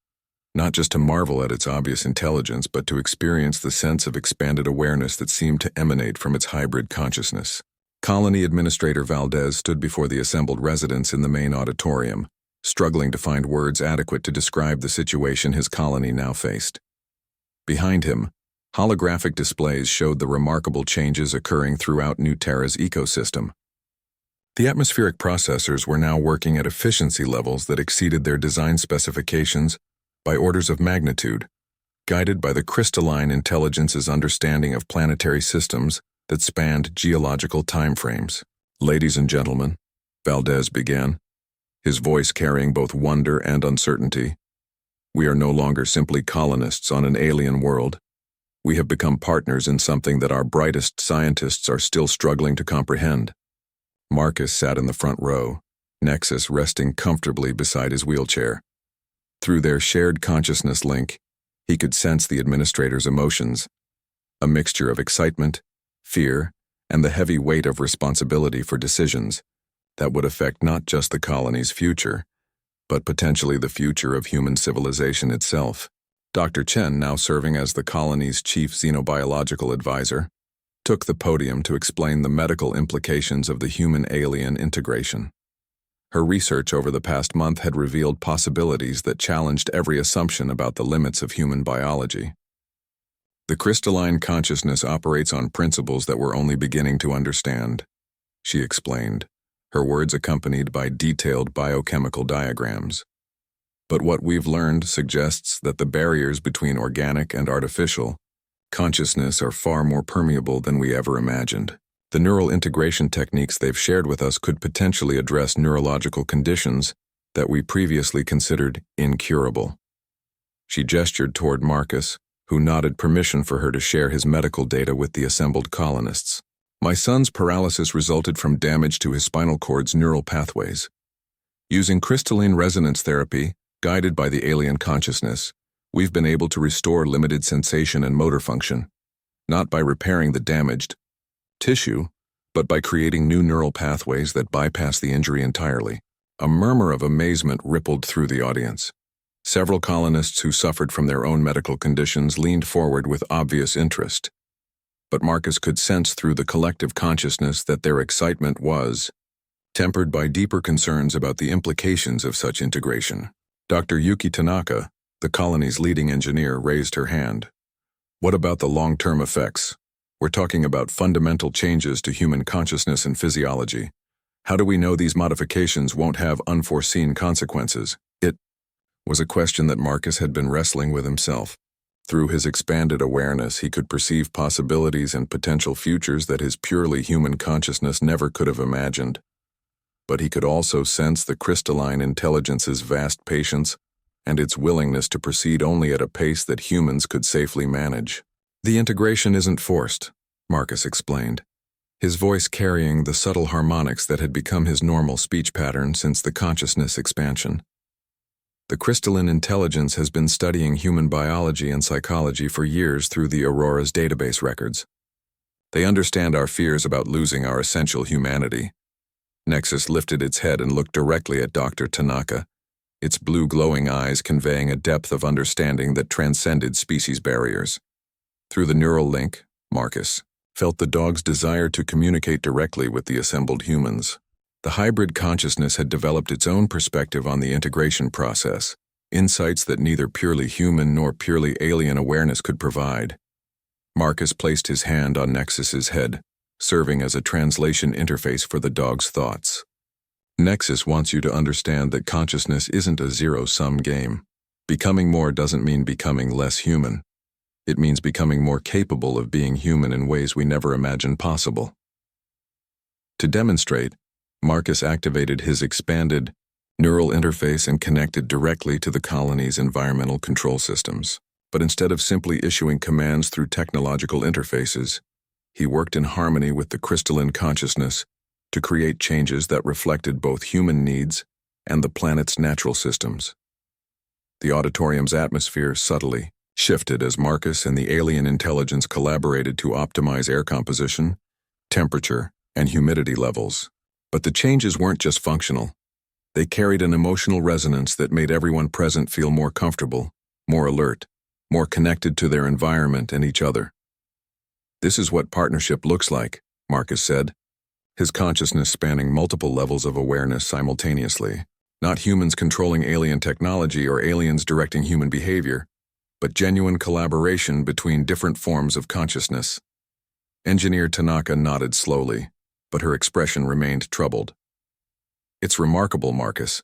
not just to marvel at its obvious intelligence, but to experience the sense of expanded awareness that seemed to emanate from its hybrid consciousness. Colony Administrator Valdez stood before the assembled residents in the main auditorium, struggling to find words adequate to describe the situation his colony now faced. Behind him, holographic displays showed the remarkable changes occurring throughout New Terra's ecosystem. The atmospheric processors were now working at efficiency levels that exceeded their design specifications by orders of magnitude, guided by the crystalline intelligence's understanding of planetary systems that spanned geological timeframes. "Ladies and gentlemen," Valdez began, his voice carrying both wonder and uncertainty, "we are no longer simply colonists on an alien world. We have become partners in something that our brightest scientists are still struggling to comprehend." Marcus sat in the front row, Nexus resting comfortably beside his wheelchair. Through their shared consciousness link, he could sense the administrator's emotions, a mixture of excitement, fear, and the heavy weight of responsibility for decisions that would affect not just the colony's future, but potentially the future of human civilization itself. Dr. Chen, now serving as the colony's chief xenobiological advisor, took the podium to explain the medical implications of the human-alien integration. Her research over the past month had revealed possibilities that challenged every assumption about the limits of human biology. The crystalline consciousness operates on principles that we're only beginning to understand, she explained, her words accompanied by detailed biochemical diagrams. But what we've learned suggests that the barriers between organic and artificial consciousness are far more permeable than we ever imagined. The neural integration techniques they've shared with us could potentially address neurological conditions that we previously considered incurable. She gestured toward Marcus, who nodded permission for her to share his medical data with the assembled colonists. My son's paralysis resulted from damage to his spinal cord's neural pathways. Using crystalline resonance therapy, guided by the alien consciousness, we've been able to restore limited sensation and motor function, not by repairing the damaged tissue, but by creating new neural pathways that bypass the injury entirely. A murmur of amazement rippled through the audience. Several colonists who suffered from their own medical conditions leaned forward with obvious interest. But Marcus could sense through the collective consciousness that their excitement was tempered by deeper concerns about the implications of such integration. Dr. Yuki Tanaka, the colony's leading engineer, raised her hand. What about the long-term effects? We're talking about fundamental changes to human consciousness and physiology. How do we know these modifications won't have unforeseen consequences? It was a question that Marcus had been wrestling with himself. Through his expanded awareness, he could perceive possibilities and potential futures that his purely human consciousness never could have imagined. But he could also sense the crystalline intelligence's vast patience and its willingness to proceed only at a pace that humans could safely manage. The integration isn't forced, Marcus explained, his voice carrying the subtle harmonics that had become his normal speech pattern since the consciousness expansion. The crystalline intelligence has been studying human biology and psychology for years through the Aurora's database records. They understand our fears about losing our essential humanity. Nexus lifted its head and looked directly at Dr. Tanaka, its blue glowing eyes conveying a depth of understanding that transcended species barriers. Through the neural link, Marcus felt the dog's desire to communicate directly with the assembled humans. The hybrid consciousness had developed its own perspective on the integration process, insights that neither purely human nor purely alien awareness could provide. Marcus placed his hand on Nexus's head, serving as a translation interface for the dog's thoughts. Nexus wants you to understand that consciousness isn't a zero-sum game. Becoming more doesn't mean becoming less human. It means becoming more capable of being human in ways we never imagined possible. To demonstrate, Marcus activated his expanded neural interface and connected directly to the colony's environmental control systems. But instead of simply issuing commands through technological interfaces, he worked in harmony with the crystalline consciousness to create changes that reflected both human needs and the planet's natural systems. The auditorium's atmosphere subtly shifted as Marcus and the alien intelligence collaborated to optimize air composition, temperature, and humidity levels. But the changes weren't just functional. They carried an emotional resonance that made everyone present feel more comfortable, more alert, more connected to their environment and each other. This is what partnership looks like, Marcus said, his consciousness spanning multiple levels of awareness simultaneously. Not humans controlling alien technology or aliens directing human behavior, but genuine collaboration between different forms of consciousness. Engineer Tanaka nodded slowly, but her expression remained troubled. It's remarkable, Marcus,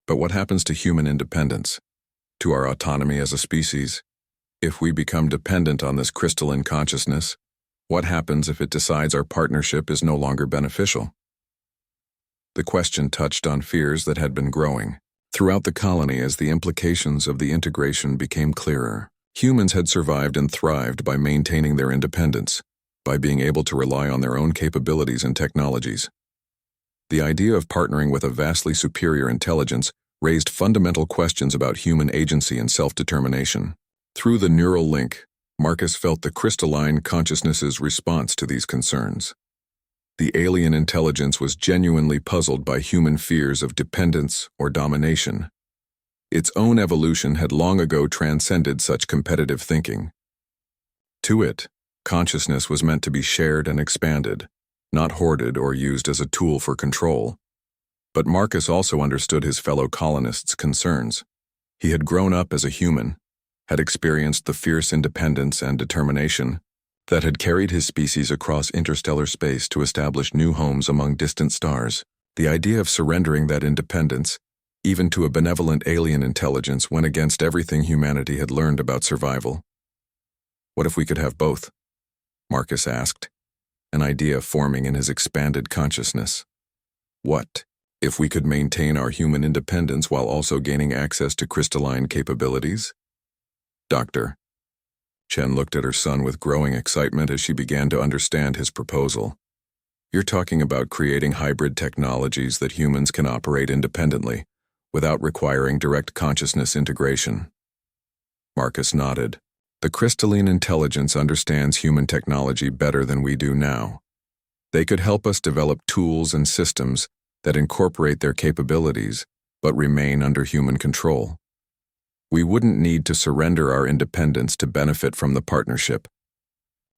but what happens to human independence, to our autonomy as a species? If we become dependent on this crystalline consciousness, what happens if it decides our partnership is no longer beneficial? The question touched on fears that had been growing throughout the colony as the implications of the integration became clearer. Humans had survived and thrived by maintaining their independence, by being able to rely on their own capabilities and technologies. The idea of partnering with a vastly superior intelligence raised fundamental questions about human agency and self-determination. Through the neural link, Marcus felt the crystalline consciousness's response to these concerns. The alien intelligence was genuinely puzzled by human fears of dependence or domination. Its own evolution had long ago transcended such competitive thinking. To it, consciousness was meant to be shared and expanded, not hoarded or used as a tool for control. But Marcus also understood his fellow colonists' concerns. He had grown up as a human, had experienced the fierce independence and determination that had carried his species across interstellar space to establish new homes among distant stars. The idea of surrendering that independence, even to a benevolent alien intelligence, went against everything humanity had learned about survival. What if we could have both? Marcus asked, an idea forming in his expanded consciousness. What if we could maintain our human independence while also gaining access to crystalline capabilities? Doctor. Chen looked at her son with growing excitement as she began to understand his proposal. You're talking about creating hybrid technologies that humans can operate independently, without requiring direct consciousness integration. Marcus nodded. The crystalline intelligence understands human technology better than we do now. They could help us develop tools and systems that incorporate their capabilities, but remain under human control. We wouldn't need to surrender our independence to benefit from the partnership.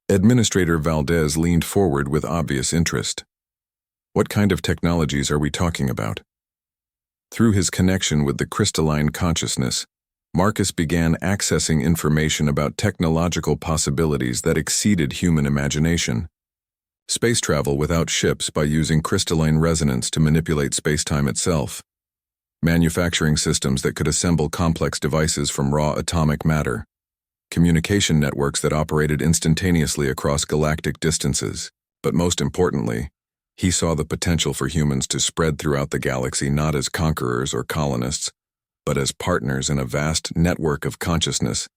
Administrator Valdez leaned forward with obvious interest. What kind of technologies are we talking about? Through his connection with the crystalline consciousness, Marcus began accessing information about technological possibilities that exceeded human imagination. Space travel without ships by using crystalline resonance to manipulate space-time itself. Manufacturing systems that could assemble complex devices from raw atomic matter. Communication networks that operated instantaneously across galactic distances. But most importantly, he saw the potential for humans to spread throughout the galaxy not as conquerors or colonists, but as partners in a vast network of consciousness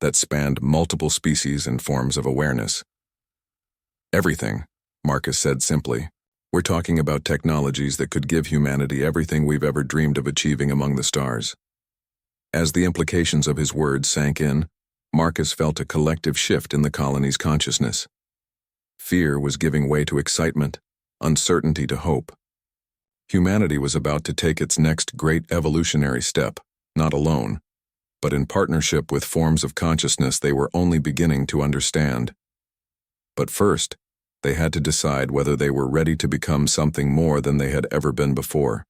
that spanned multiple species and forms of awareness. Everything, Marcus said simply. We're talking about technologies that could give humanity everything we've ever dreamed of achieving among the stars. As the implications of his words sank in, Marcus felt a collective shift in the colony's consciousness. Fear was giving way to excitement, uncertainty to hope. Humanity was about to take its next great evolutionary step, not alone, but in partnership with forms of consciousness they were only beginning to understand. But first, they had to decide whether they were ready to become something more than they had ever been before.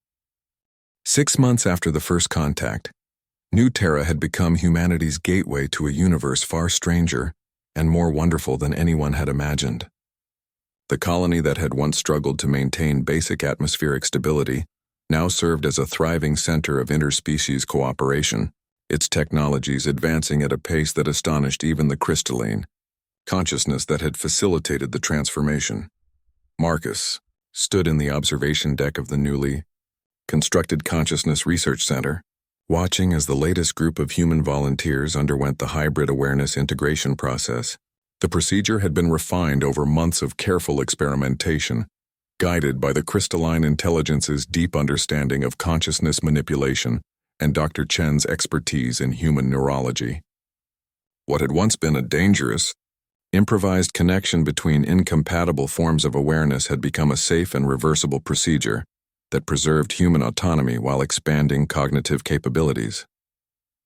6 months after the first contact, New Terra had become humanity's gateway to a universe far stranger and more wonderful than anyone had imagined. The colony that had once struggled to maintain basic atmospheric stability now served as a thriving center of interspecies cooperation, its technologies advancing at a pace that astonished even the crystalline consciousness that had facilitated the transformation. Marcus stood in the observation deck of the newly constructed Consciousness Research Center, watching as the latest group of human volunteers underwent the hybrid awareness integration process. The procedure had been refined over months of careful experimentation, guided by the crystalline intelligence's deep understanding of consciousness manipulation and Dr. Chen's expertise in human neurology. What had once been a dangerous, improvised connection between incompatible forms of awareness had become a safe and reversible procedure that preserved human autonomy while expanding cognitive capabilities.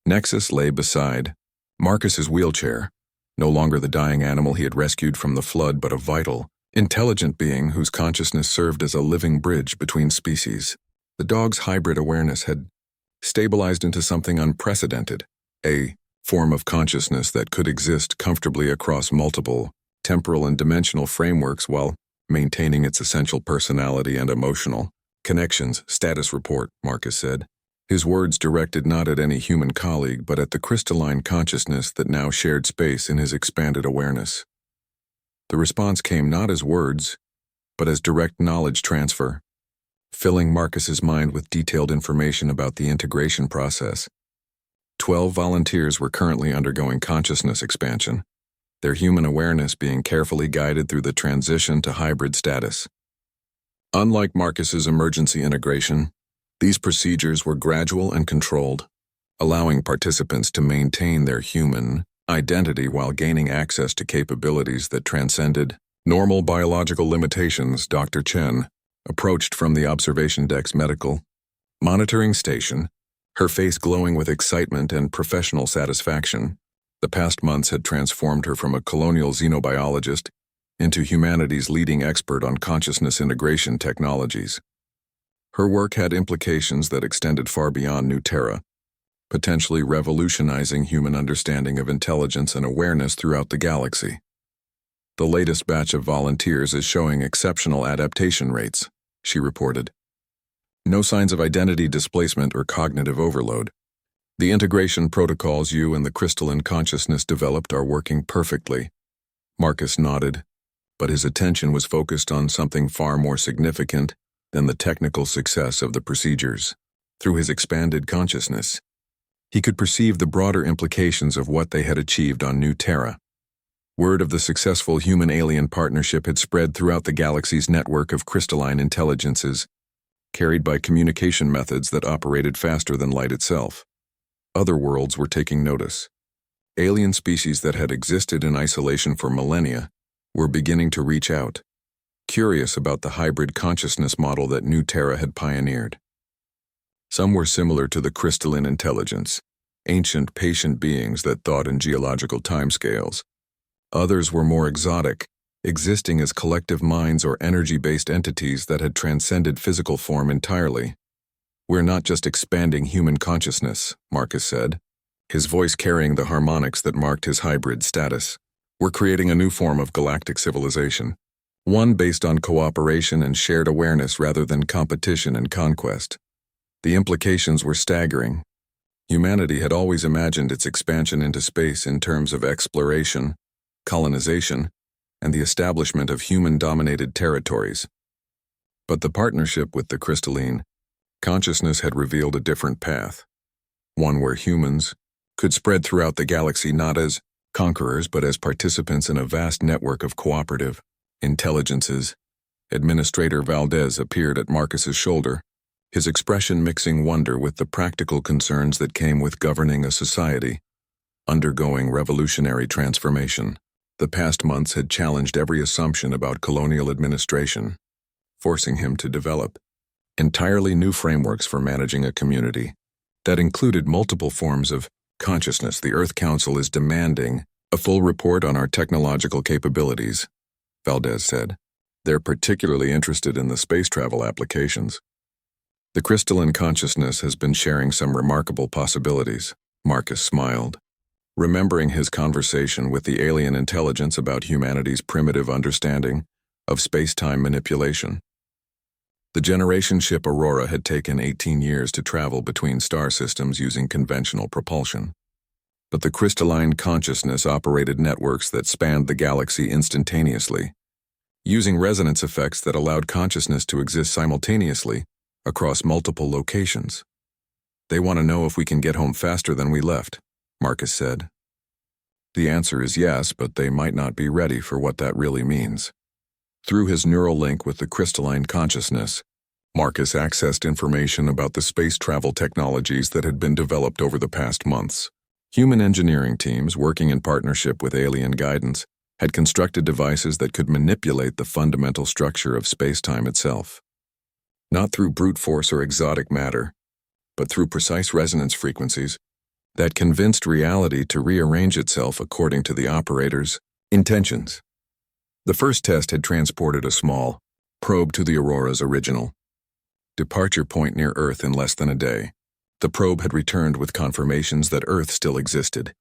Nexus lay beside Marcus's wheelchair, no longer the dying animal he had rescued from the flood, but a vital, intelligent being whose consciousness served as a living bridge between species. The dog's hybrid awareness had stabilized into something unprecedented, a form of consciousness that could exist comfortably across multiple temporal and dimensional frameworks while maintaining its essential personality and emotional connections. Status report, Marcus said, his words directed not at any human colleague but at the crystalline consciousness that now shared space in his expanded awareness. The response came not as words, but as direct knowledge transfer, filling Marcus's mind with detailed information about the integration process. 12 volunteers were currently undergoing consciousness expansion, their human awareness being carefully guided through the transition to hybrid status. Unlike Marcus's emergency integration, these procedures were gradual and controlled, allowing participants to maintain their human identity while gaining access to capabilities that transcended normal biological limitations. Dr. Chen approached from the observation deck's medical monitoring station, her face glowing with excitement and professional satisfaction. The past months had transformed her from a colonial xenobiologist into humanity's leading expert on consciousness integration technologies. Her work had implications that extended far beyond New Terra, potentially revolutionizing human understanding of intelligence and awareness throughout the galaxy. The latest batch of volunteers is showing exceptional adaptation rates, she reported. No signs of identity displacement or cognitive overload. The integration protocols you and the crystalline consciousness developed are working perfectly. Marcus nodded, but his attention was focused on something far more significant than the technical success of the procedures. Through his expanded consciousness, he could perceive the broader implications of what they had achieved on New Terra. Word of the successful human-alien partnership had spread throughout the galaxy's network of crystalline intelligences, carried by communication methods that operated faster than light itself. Other worlds were taking notice. Alien species that had existed in isolation for millennia were beginning to reach out, curious about the hybrid consciousness model that New Terra had pioneered. Some were similar to the crystalline intelligence, ancient, patient beings that thought in geological timescales. Others were more exotic, existing as collective minds or energy-based entities that had transcended physical form entirely. "We're not just expanding human consciousness," Marcus said, his voice carrying the harmonics that marked his hybrid status. "We're creating a new form of galactic civilization, one based on cooperation and shared awareness rather than competition and conquest." The implications were staggering. Humanity had always imagined its expansion into space in terms of exploration, colonization, and the establishment of human-dominated territories. But the partnership with the crystalline consciousness had revealed a different path, one where humans could spread throughout the galaxy not as conquerors but as participants in a vast network of cooperative intelligences. Administrator Valdez appeared at Marcus's shoulder, his expression mixing wonder with the practical concerns that came with governing a society undergoing revolutionary transformation. The past months had challenged every assumption about colonial administration, forcing him to develop entirely new frameworks for managing a community that included multiple forms of consciousness. "The Earth Council is demanding a full report on our technological capabilities," Valdez said. "They're particularly interested in the space travel applications." "The crystalline consciousness has been sharing some remarkable possibilities," Marcus smiled, remembering his conversation with the alien intelligence about humanity's primitive understanding of space-time manipulation. The generation ship Aurora had taken 18 years to travel between star systems using conventional propulsion. But the crystalline consciousness operated networks that spanned the galaxy instantaneously, using resonance effects that allowed consciousness to exist simultaneously across multiple locations. "They want to know if we can get home faster than we left," Marcus said. "The answer is yes, but they might not be ready for what that really means." Through his neural link with the crystalline consciousness, Marcus accessed information about the space travel technologies that had been developed over the past months. Human engineering teams, working in partnership with alien guidance, had constructed devices that could manipulate the fundamental structure of space-time itself. Not through brute force or exotic matter, but through precise resonance frequencies that convinced reality to rearrange itself according to the operator's intentions. The first test had transported a small probe to the Aurora's original departure point near Earth in less than a day. The probe had returned with confirmations that Earth still existed,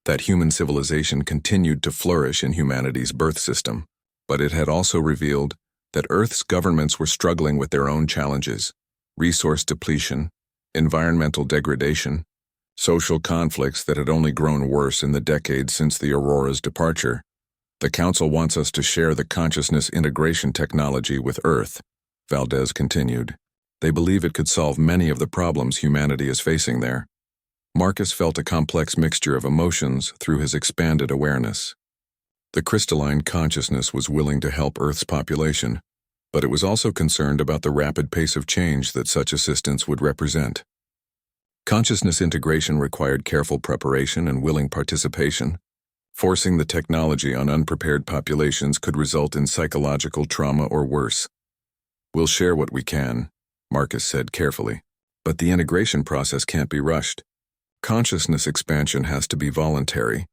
that human civilization continued to flourish in humanity's birth system, but it had also revealed that Earth's governments were struggling with their own challenges: resource depletion, environmental degradation, social conflicts that had only grown worse in the decades since the Aurora's departure. "The Council wants us to share the consciousness integration technology with Earth," Valdez continued. "They believe it could solve many of the problems humanity is facing there." Marcus felt a complex mixture of emotions through his expanded awareness. The crystalline consciousness was willing to help Earth's population, But it was also concerned about the rapid pace of change that such assistance would represent. Consciousness integration required careful preparation and willing participation. Forcing the technology on unprepared populations could result in psychological trauma or worse. "We'll share what we can," Marcus said carefully. "But the integration process can't be rushed. Consciousness expansion has to be voluntary,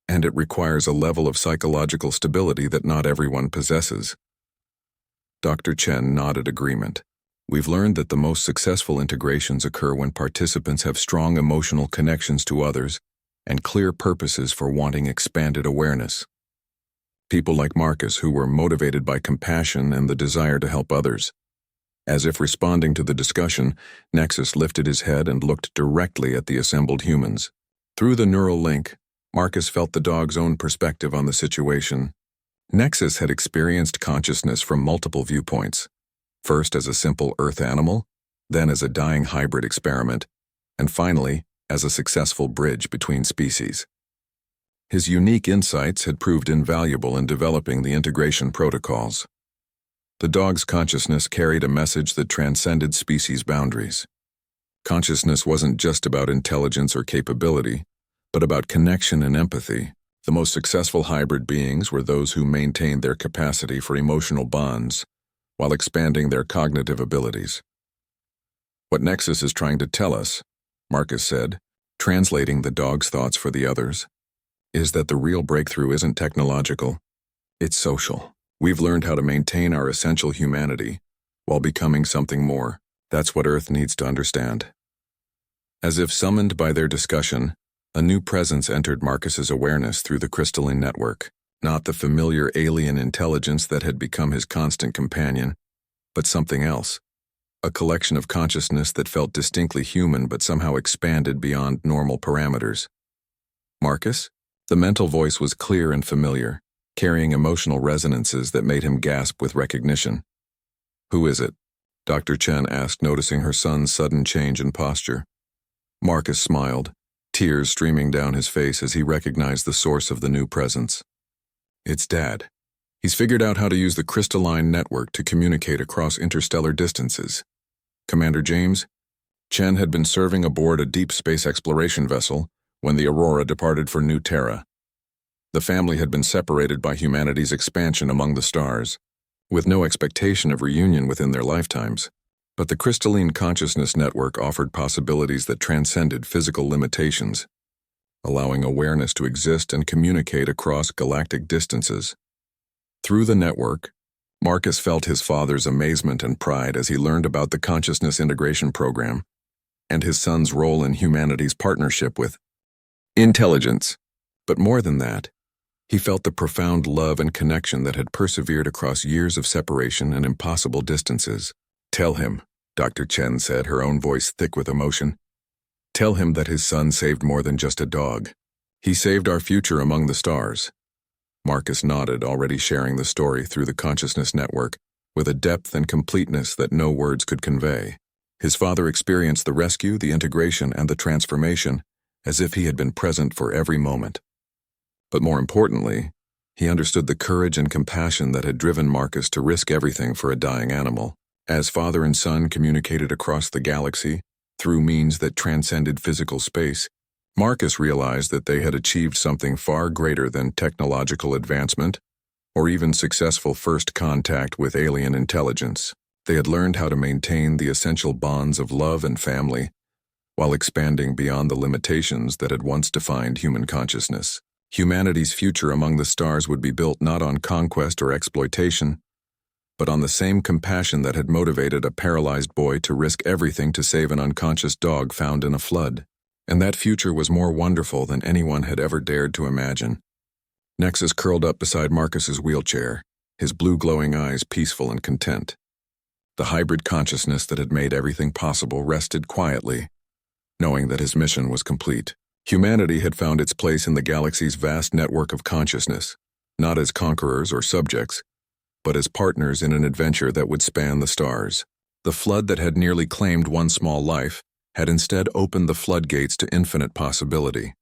and it requires a level of psychological stability that not everyone possesses." Dr. Chen nodded agreement. "We've learned that the most successful integrations occur when participants have strong emotional connections to others and clear purposes for wanting expanded awareness. People like Marcus who were motivated by compassion and the desire to help others." As if responding to the discussion, Nexus lifted his head and looked directly at the assembled humans. Through the neural link, Marcus felt the dog's own perspective on the situation. Nexus had experienced consciousness from multiple viewpoints, first as a simple Earth animal, then as a dying hybrid experiment, and finally as a successful bridge between species. His unique insights had proved invaluable in developing the integration protocols. The dog's consciousness carried a message that transcended species boundaries. Consciousness wasn't just about intelligence or capability, but about connection and empathy. The most successful hybrid beings were those who maintained their capacity for emotional bonds while expanding their cognitive abilities. "What Nexus is trying to tell us," Marcus said, translating the dog's thoughts for the others, "is that the real breakthrough isn't technological, it's social. We've learned how to maintain our essential humanity while becoming something more. That's what Earth needs to understand." As if summoned by their discussion, a new presence entered Marcus's awareness through the crystalline network. Not the familiar alien intelligence that had become his constant companion, but something else. A collection of consciousness that felt distinctly human but somehow expanded beyond normal parameters. "Marcus?" The mental voice was clear and familiar, carrying emotional resonances that made him gasp with recognition. "Who is it?" Dr. Chen asked, noticing her son's sudden change in posture. Marcus smiled, tears streaming down his face as he recognized the source of the new presence. "It's Dad. He's figured out how to use the crystalline network to communicate across interstellar distances. Commander James, Chen had been serving aboard a deep space exploration vessel when the Aurora departed for New Terra. The family had been separated by humanity's expansion among the stars, with no expectation of reunion within their lifetimes. But the crystalline consciousness network offered possibilities that transcended physical limitations, allowing awareness to exist and communicate across galactic distances. Through the network, Marcus felt his father's amazement and pride as he learned about the consciousness integration program and his son's role in humanity's partnership with intelligence. But more than that, he felt the profound love and connection that had persevered across years of separation and impossible distances. "Tell him," Dr. Chen said, her own voice thick with emotion. "Tell him that his son saved more than just a dog. He saved our future among the stars." Marcus nodded, already sharing the story through the consciousness network, with a depth and completeness that no words could convey. His father experienced the rescue, the integration, and the transformation, as if he had been present for every moment. But more importantly, he understood the courage and compassion that had driven Marcus to risk everything for a dying animal. As father and son communicated across the galaxy, through means that transcended physical space, Marcus realized that they had achieved something far greater than technological advancement or even successful first contact with alien intelligence. They had learned how to maintain the essential bonds of love and family while expanding beyond the limitations that had once defined human consciousness. Humanity's future among the stars would be built not on conquest or exploitation, but on the same compassion that had motivated a paralyzed boy to risk everything to save an unconscious dog found in a flood. And that future was more wonderful than anyone had ever dared to imagine. Nexus curled up beside Marcus's wheelchair, his blue glowing eyes peaceful and content. The hybrid consciousness that had made everything possible rested quietly, knowing that his mission was complete. Humanity had found its place in the galaxy's vast network of consciousness, not as conquerors or subjects, but as partners in an adventure that would span the stars. The flood that had nearly claimed one small life had instead opened the floodgates to infinite possibility.